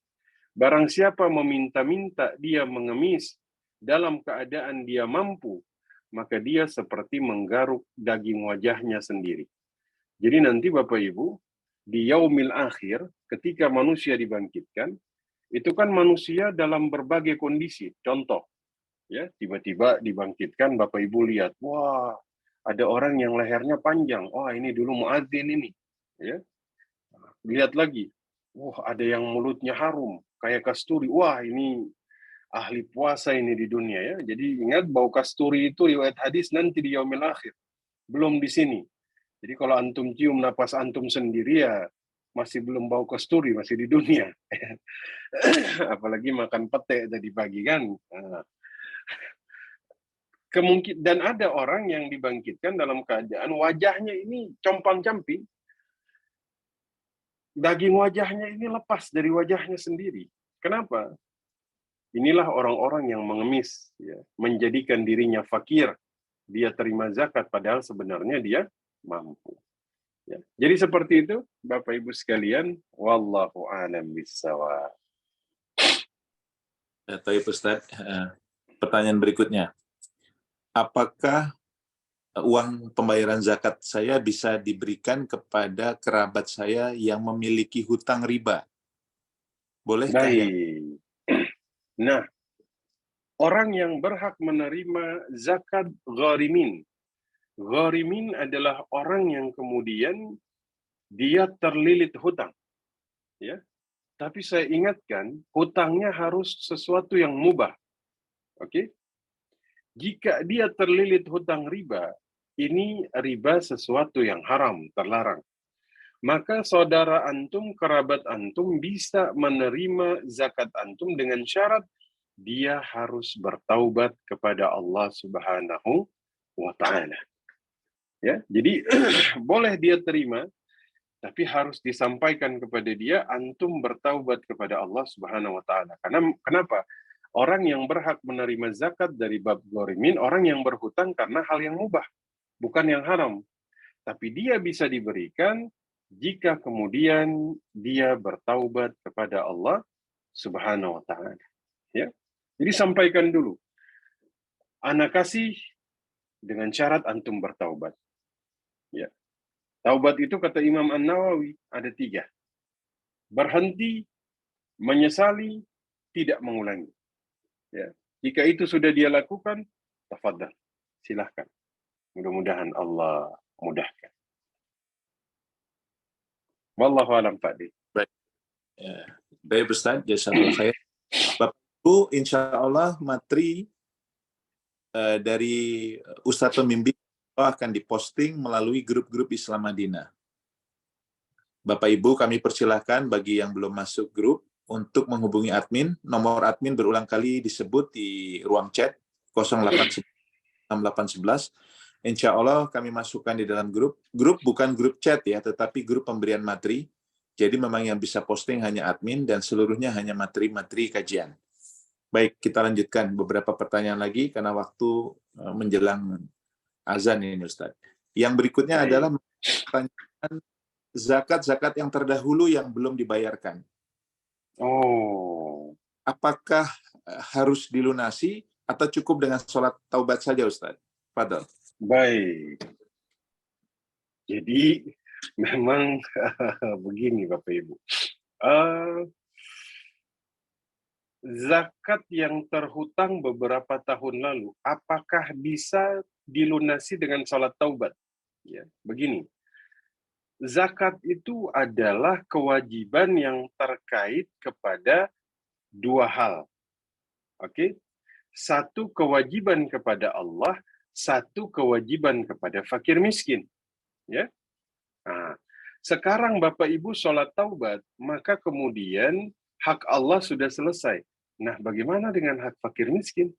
Barang siapa meminta-minta dia mengemis dalam keadaan dia mampu, maka dia seperti menggaruk daging wajahnya sendiri. Jadi nanti Bapak Ibu, di yaumil akhir, ketika manusia dibangkitkan, itu kan manusia dalam berbagai kondisi. Contoh, ya tiba-tiba dibangkitkan, Bapak Ibu lihat, wah ada orang yang lehernya panjang, wah ini dulu muadzin ini. Ya, lihat lagi, wah ada yang mulutnya harum, kayak kasturi, wah ini ahli puasa ini di dunia ya. Jadi ingat bau kasturi itu riwayat hadis nanti di yaumil akhir, belum di sini. Jadi kalau antum cium napas antum sendiri ya masih belum bau kasturi, masih di dunia. Apalagi makan pete tadi pagi kan. Dan ada orang yang dibangkitkan dalam keadaan wajahnya ini compang-camping. Daging wajahnya ini lepas dari wajahnya sendiri. Kenapa? Inilah orang-orang yang mengemis, ya, menjadikan dirinya fakir. Dia terima zakat padahal sebenarnya dia mampu. Ya. Jadi seperti itu, Bapak Ibu sekalian, wallahu a'lam bishawab. Baik Ustaz, pertanyaan berikutnya. Apakah uang pembayaran zakat saya bisa diberikan kepada kerabat saya yang memiliki hutang riba? Bolehkah yang... Nah, orang yang berhak menerima zakat gharimin. Gharimin adalah orang yang kemudian dia terlilit hutang. Ya. Tapi saya ingatkan, hutangnya harus sesuatu yang mubah. Oke? Jika dia terlilit hutang riba, ini riba sesuatu yang haram, terlarang. Maka saudara antum, kerabat antum bisa menerima zakat antum dengan syarat dia harus bertaubat kepada Allah Subhanahu wa taala. Ya, jadi boleh dia terima, tapi harus disampaikan kepada dia antum bertaubat kepada Allah Subhanahu wa taala. Karena kenapa? Orang yang berhak menerima zakat dari bab gharimin, orang yang berhutang karena hal yang mubah, bukan yang haram. Tapi dia bisa diberikan jika kemudian dia bertaubat kepada Allah Subhanahu wa taala. Ya. Jadi sampaikan dulu. Ana kasih dengan syarat antum bertaubat. Ya. Taubat itu kata Imam An-Nawawi ada 3. Berhenti, menyesali, tidak mengulangi. Ya. Jika itu sudah dia lakukan, tafadhal, silahkan. Mudah-mudahan Allah mudahkan. Wallahu a'lam Pak. Baik. Baik Ustaz, jazakallahu khair. Bapak Ibu, insya Allah materi dari Ustadz pembimbing akan diposting melalui grup-grup Islam Madinah. Bapak Ibu, kami persilahkan bagi yang belum masuk grup untuk menghubungi admin. Nomor admin berulang kali disebut di ruang chat 0811. Insya Allah kami masukkan di dalam grup. Grup bukan grup chat ya, tetapi grup pemberian materi. Jadi memang yang bisa posting hanya admin dan seluruhnya hanya materi-materi kajian. Baik, kita lanjutkan beberapa pertanyaan lagi karena waktu menjelang azan ini Ustaz. Yang berikutnya adalah pertanyaan zakat-zakat yang terdahulu yang belum dibayarkan. Apakah harus dilunasi atau cukup dengan sholat taubat saja Ustaz? Fadhal. Baik. Jadi memang begini Bapak Ibu. Zakat yang terhutang beberapa tahun lalu, apakah bisa dilunasi dengan sholat taubat? Ya, begini. Zakat itu adalah kewajiban yang terkait kepada 2 hal. Oke? 1 kewajiban kepada Allah, 1 kewajiban kepada fakir miskin. Ya. Nah, Sekarang Bapak Ibu sholat taubat, maka kemudian hak Allah sudah selesai. Nah, bagaimana dengan hak fakir miskin?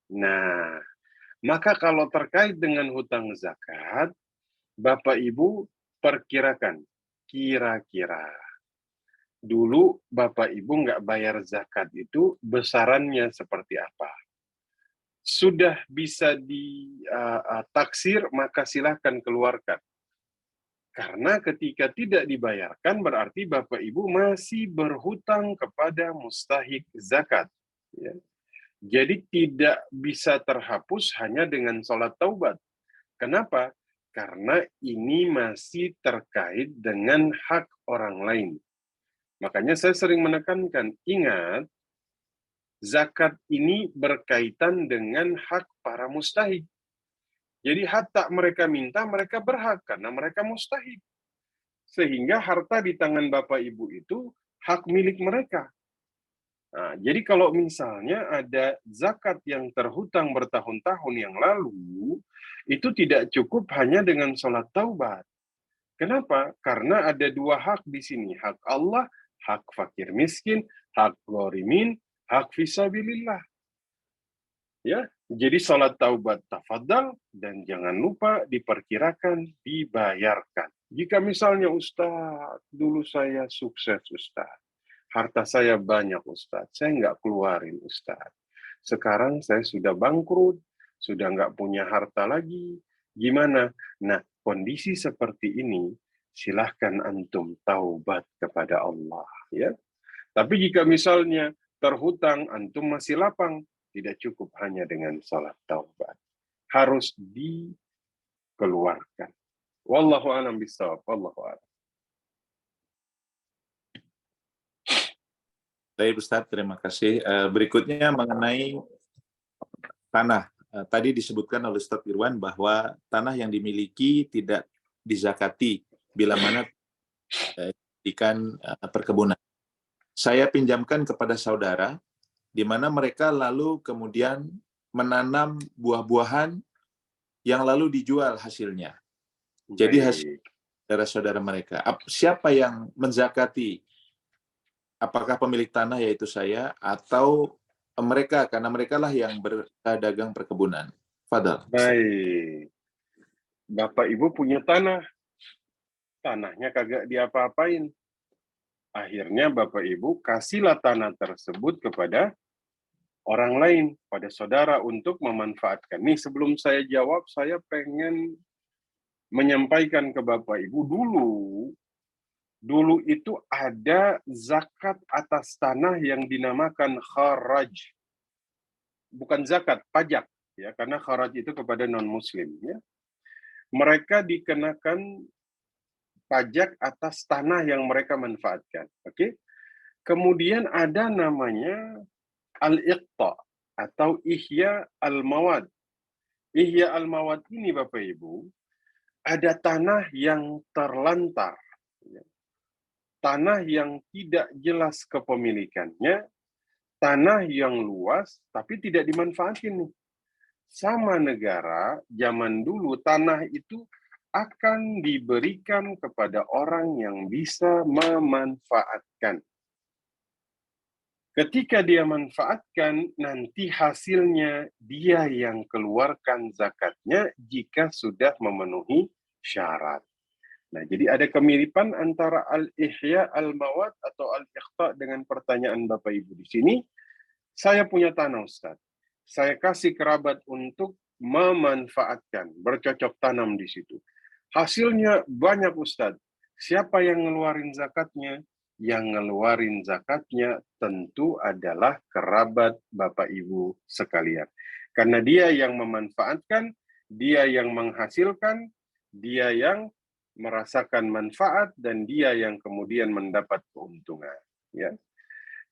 Nah, maka kalau terkait dengan hutang zakat, Bapak Ibu perkirakan, kira-kira dulu Bapak Ibu nggak bayar zakat itu besarannya seperti apa? Sudah bisa ditaksir, maka silahkan keluarkan. Karena ketika tidak dibayarkan berarti Bapak Ibu masih berhutang kepada mustahik zakat. Ya. Jadi tidak bisa terhapus hanya dengan sholat taubat. Kenapa? Karena ini masih terkait dengan hak orang lain. Makanya saya sering menekankan, ingat, zakat ini berkaitan dengan hak para mustahik. Jadi harta mereka minta, mereka berhak karena mereka mustahik. Sehingga harta di tangan Bapak Ibu itu hak milik mereka. Nah, jadi kalau misalnya ada zakat yang terhutang bertahun-tahun yang lalu, itu tidak cukup hanya dengan sholat taubat. Kenapa? Karena ada dua hak di sini. Hak Allah, hak fakir miskin, hak ghorimin, hak fisabilillah. Ya, jadi sholat taubat tafadhal dan jangan lupa diperkirakan dibayarkan. Jika misalnya Ustadz, dulu saya sukses Ustadz, harta saya banyak Ustadz, saya nggak keluarin Ustadz. Sekarang saya sudah bangkrut, sudah nggak punya harta lagi, gimana? Nah, kondisi seperti ini, silahkan antum taubat kepada Allah. Ya. Tapi jika misalnya terhutang, antum masih lapang, tidak cukup hanya dengan salat taubat. Harus dikeluarkan. Wallahu a'lam bishawab. Wallahu a'lam. Baik Ustaz, terima kasih. Berikutnya mengenai tanah. Tadi disebutkan oleh Ustaz Irwan bahwa tanah yang dimiliki tidak dizakati bila mana dijadikan perkebunan. Saya pinjamkan kepada saudara, di mana mereka lalu kemudian menanam buah-buahan yang lalu dijual hasilnya. Jadi hasil saudara-saudara mereka. Siapa yang menzakati? Apakah pemilik tanah yaitu saya atau mereka, karena mereka lah yang berdagang perkebunan. Fadal. Baik. Bapak Ibu punya tanah. Tanahnya kagak diapa-apain. Akhirnya Bapak Ibu kasihlah tanah tersebut kepada orang lain, pada saudara untuk memanfaatkan. Nih sebelum saya jawab, saya pengen menyampaikan ke Bapak Ibu dulu itu ada zakat atas tanah yang dinamakan kharaj. Bukan zakat, pajak ya, karena kharaj itu kepada non-muslim ya. Mereka dikenakan pajak atas tanah yang mereka manfaatkan. Oke. Kemudian ada namanya al-iqta atau ihya al-mawad. Ihya al-mawad ini Bapak Ibu, ada tanah yang terlantar. Tanah yang tidak jelas kepemilikannya, tanah yang luas tapi tidak dimanfaatkan nih. Sama negara zaman dulu tanah itu akan diberikan kepada orang yang bisa memanfaatkan. Ketika dia manfaatkan, nanti hasilnya dia yang keluarkan zakatnya jika sudah memenuhi syarat. Nah, jadi ada kemiripan antara al-ihya al-mawad atau al-ikhta dengan pertanyaan Bapak Ibu di sini. Saya punya tanah, Ustaz. Saya kasih kerabat untuk memanfaatkan, bercocok tanam di situ. Hasilnya banyak, Ustaz. Siapa yang ngeluarin zakatnya? Yang ngeluarin zakatnya tentu adalah kerabat Bapak Ibu sekalian. Karena dia yang memanfaatkan, dia yang menghasilkan, dia yang merasakan manfaat, dan dia yang kemudian mendapat keuntungan. Ya.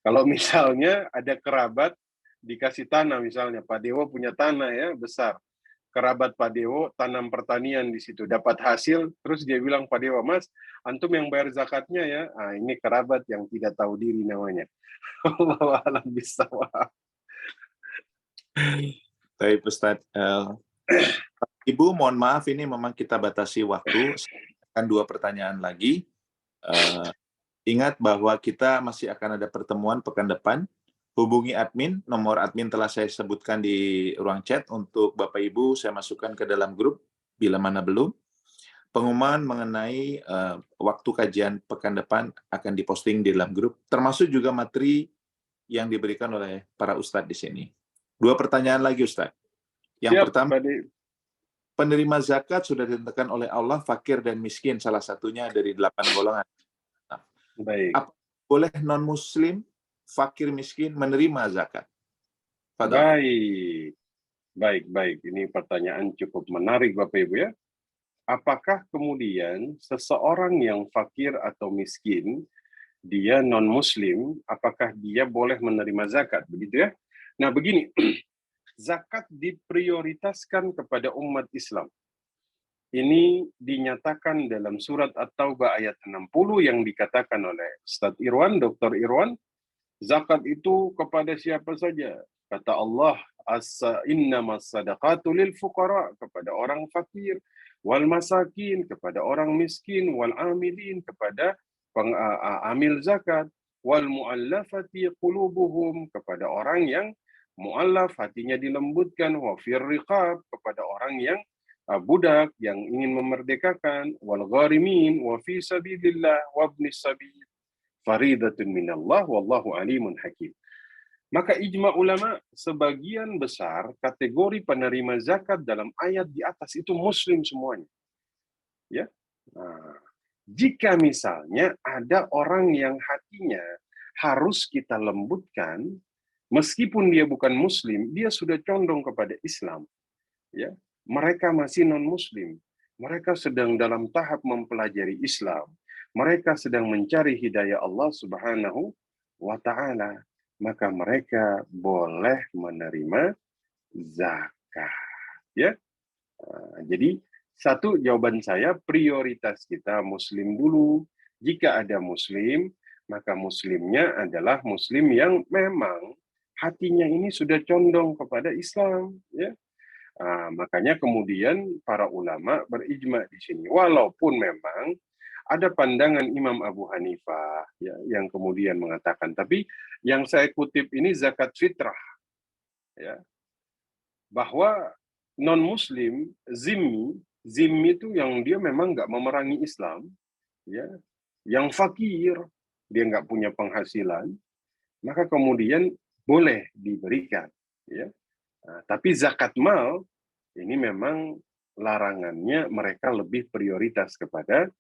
Kalau misalnya ada kerabat dikasih tanah, misalnya Pak Dewo punya tanah ya besar, kerabat Pak Dewo tanam pertanian di situ, dapat hasil, terus dia bilang, Pak Dewo, Mas, antum yang bayar zakatnya ya. Ah, ini kerabat yang tidak tahu diri namanya. Wallahu a'lam bishawab. Baik Ustaz. Ibu, mohon maaf ini memang kita batasi waktu. Akan 2 pertanyaan lagi. Ingat bahwa kita masih akan ada pertemuan pekan depan. Hubungi admin, nomor admin telah saya sebutkan di ruang chat. Untuk Bapak Ibu saya masukkan ke dalam grup bila mana belum. Pengumuman mengenai waktu kajian pekan depan akan diposting di dalam grup, termasuk juga materi yang diberikan oleh para ustadz di sini. 2 pertanyaan lagi, Ustadz. Yang Siap, pertama, Pak Adi. penerima zakat sudah ditentukan oleh Allah fakir dan miskin, salah satunya dari 8 golongan. Baik. Apa boleh non-muslim, fakir miskin menerima zakat? Fadal. Baik. Ini pertanyaan cukup menarik, Bapak Ibu ya. Apakah kemudian seseorang yang fakir atau miskin, dia non-muslim, apakah dia boleh menerima zakat? Begitu ya. Nah, begini. Zakat diprioritaskan kepada umat Islam. Ini dinyatakan dalam surat At-Taubah ayat 60 yang dikatakan oleh Ustadz Irwan, Dr. Irwan, zakat itu kepada siapa saja. Kata Allah, innamas sadaqatu lil fuqara, kepada orang fakir, wal masakin, kepada orang miskin, wal amilin, kepada amil zakat, wal muallafati qulubuhum, kepada orang yang muallaf, hatinya dilembutkan, wa fir riqab, kepada orang yang budak yang ingin memerdekakan, wal gharimin, wa fi sabilillah, wa ibnis sabil, faridatun minallah, wallahu alimun hakim. Maka ijma ulama sebagian besar kategori penerima zakat dalam ayat di atas itu muslim semuanya. Ya. Nah, jika misalnya ada orang yang hatinya harus kita lembutkan, meskipun dia bukan muslim, dia sudah condong kepada Islam. Ya, mereka masih non-muslim. Mereka sedang dalam tahap mempelajari Islam. Mereka sedang mencari hidayah Allah Subhanahu wa Ta'ala. Maka mereka boleh menerima zakat. Ya, jadi satu jawaban saya, prioritas kita muslim dulu. Jika ada muslim, maka muslimnya adalah muslim yang memang hatinya ini sudah condong kepada Islam. Ya, makanya kemudian para ulama berijma di sini. Walaupun memang ada pandangan Imam Abu Hanifah ya, yang kemudian mengatakan, tapi yang saya kutip ini zakat fitrah, ya, bahwa non-muslim zimmi itu yang dia memang nggak memerangi Islam, ya, yang fakir, dia nggak punya penghasilan, maka kemudian boleh diberikan, ya. Tapi zakat mal ini memang larangannya mereka lebih prioritas kepada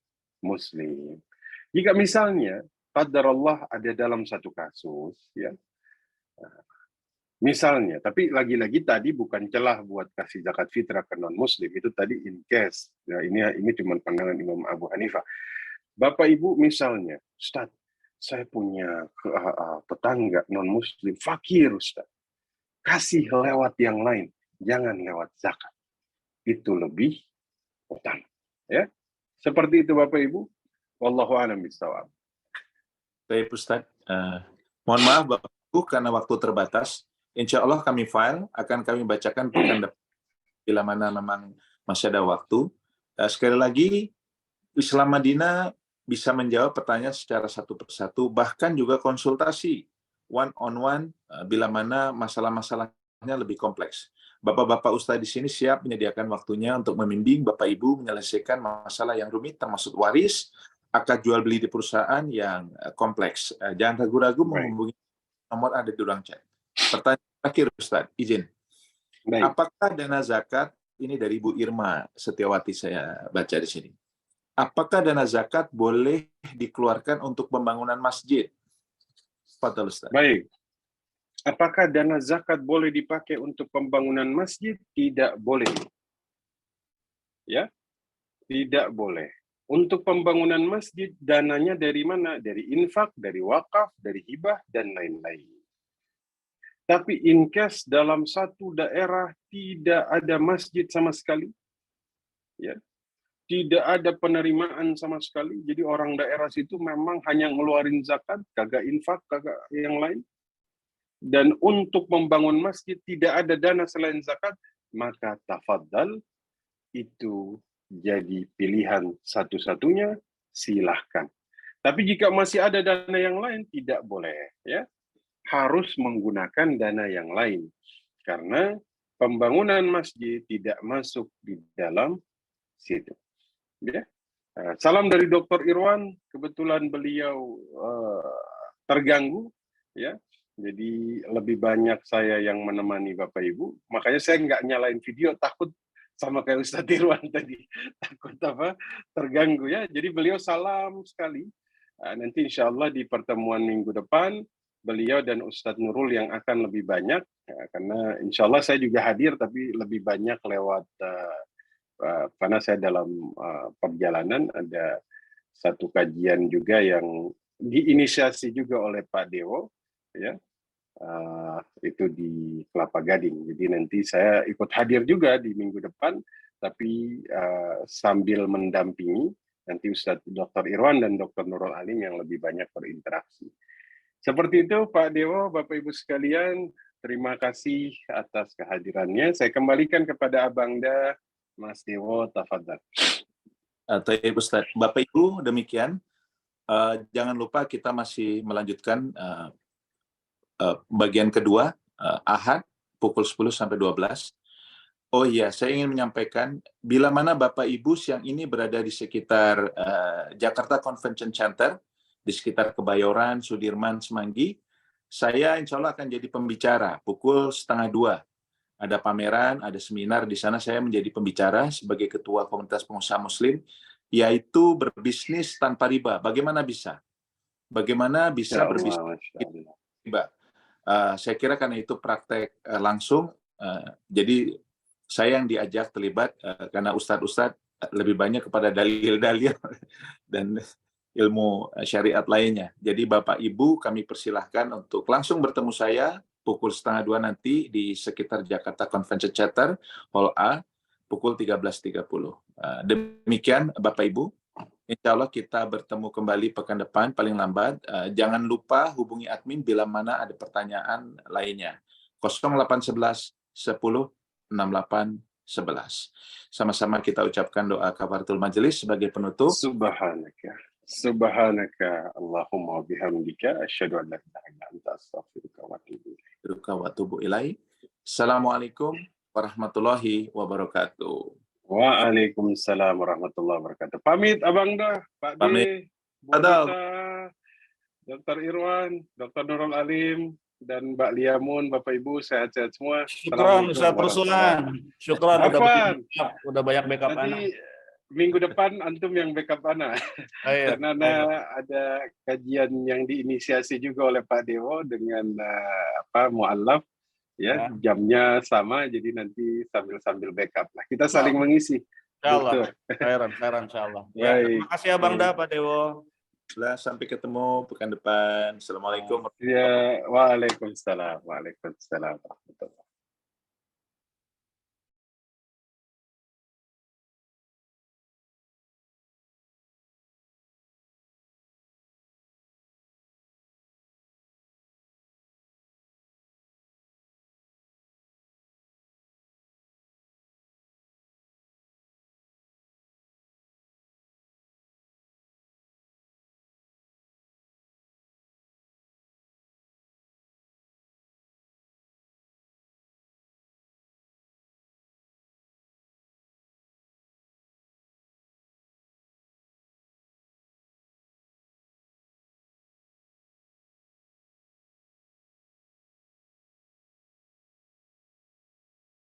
muslim. Jika misalnya qadarullah ada dalam satu kasus, ya, misalnya, tapi lagi-lagi tadi bukan celah buat kasih zakat fitrah ke non muslim, itu tadi in case. Ya, ini cuma pandangan Imam Abu Hanifah. Bapak Ibu misalnya, Ustaz, saya punya tetangga non muslim fakir, Ustaz. Kasih lewat yang lain, jangan lewat zakat. Itu lebih utama. Ya, seperti itu Bapak Ibu. Wallahu a'lam bishawab. Baik Ustaz, mohon maaf Bapak Ibu karena waktu terbatas. Insya Allah kami file akan kami bacakan pekan depan bila mana memang masih ada waktu. Sekali lagi, Islam Madinah bisa menjawab pertanyaan secara satu persatu, bahkan juga konsultasi one on one bila mana masalah-masalahnya lebih kompleks. Bapak-bapak Ustadz di sini siap menyediakan waktunya untuk membimbing Bapak Ibu menyelesaikan masalah yang rumit termasuk waris, akad jual beli di perusahaan yang kompleks. Jangan ragu-ragu menghubungi nomor ada di ruang chat. Pertanyaan terakhir Ustadz, izin. Baik. Apakah dana zakat, ini dari Bu Irma Setiawati saya baca di sini. Apakah dana zakat boleh dikeluarkan untuk pembangunan masjid? Fadhal Ustaz. Baik. Apakah dana zakat boleh dipakai untuk pembangunan masjid? Tidak boleh. Ya, tidak boleh. Untuk pembangunan masjid, dananya dari mana? Dari infak, dari wakaf, dari hibah, dan lain-lain. Tapi in case dalam satu daerah tidak ada masjid sama sekali, ya, tidak ada penerimaan sama sekali, jadi orang daerah situ memang hanya ngeluarin zakat, kagak infak, kagak yang lain, dan untuk membangun masjid tidak ada dana selain zakat, maka tafadhal itu jadi pilihan satu-satunya, silahkan. Tapi jika masih ada dana yang lain, tidak boleh, ya. Harus menggunakan dana yang lain. Karena pembangunan masjid tidak masuk di dalam situ. Ya. Salam dari Dr. Irwan, kebetulan beliau terganggu, ya. Jadi lebih banyak saya yang menemani Bapak Ibu. Makanya saya nggak nyalain video, takut sama kayak Ustadz Irwan tadi, takut terganggu, ya. Jadi beliau salam sekali. Nanti insya Allah di pertemuan minggu depan beliau dan Ustadz Nurul yang akan lebih banyak, ya, karena insya Allah saya juga hadir tapi lebih banyak lewat karena saya dalam perjalanan ada satu kajian juga yang diinisiasi juga oleh Pak Dewo, ya. Itu di Kelapa Gading. Jadi nanti saya ikut hadir juga di minggu depan, tapi sambil mendampingi nanti Ustadz Dr. Irwan dan Dr. Nurul Alim yang lebih banyak berinteraksi. Seperti itu Pak Dewo, Bapak Ibu sekalian, terima kasih atas kehadirannya. Saya kembalikan kepada Abangda, Mas Dewo, tafadhal. Baik, Ustaz. Bapak Ibu, demikian. Jangan lupa kita masih melanjutkan bagian kedua, Ahad, pukul 10 sampai 12. Oh iya, saya ingin menyampaikan, bila mana Bapak Ibu siang ini berada di sekitar Jakarta Convention Center, di sekitar Kebayoran, Sudirman, Semanggi, saya insya Allah akan jadi pembicara pukul 1:30. Ada pameran, ada seminar, di sana saya menjadi pembicara sebagai Ketua Komunitas Pengusaha Muslim, yaitu berbisnis tanpa riba. Bagaimana bisa? Bagaimana bisa berbisnis riba? Saya kira karena itu praktek langsung, jadi saya yang diajak terlibat karena ustadz-ustadz lebih banyak kepada dalil-dalil dan ilmu syariat lainnya. Jadi Bapak Ibu kami persilahkan untuk langsung bertemu saya pukul 1:30 nanti di sekitar Jakarta Convention Center, Hall A, pukul 13.30. Demikian Bapak Ibu. Insya Allah kita bertemu kembali pekan depan paling lambat. Jangan lupa hubungi admin bila mana ada pertanyaan lainnya. 0811 10 6811. Sama-sama kita ucapkan doa kafaratul majelis sebagai penutup. Subhanaka Allahumma bihamdika asyhadu an la ilaha illa anta astaghfiruka wa atubu ilaik. Assalamualaikum warahmatullahi wabarakatuh. Waalaikumsalam warahmatullahi wabarakatuh. Pamit Abangda, Pak D, Bu Dita, Dr. Irwan, Dr. Nurul Alim, dan Mbak Liamun, Bapak Ibu sehat-sehat semua. Syukran Ustaz Ruslan. Syukran udah banyak backup Nanti minggu depan antum yang backup Ana. Karena ada kajian yang diinisiasi juga oleh Pak Dewo dengan mu'allaf, ya, jamnya sama, jadi nanti sambil backup lah. Kita saling mengisi. Insyaallah. Khairan insyaallah. Ya, terima kasih Abang Pak Dewo. Sampai ketemu pekan depan. Assalamualaikum. Ya, waalaikumsalam warahmatullahi wabarakatuh.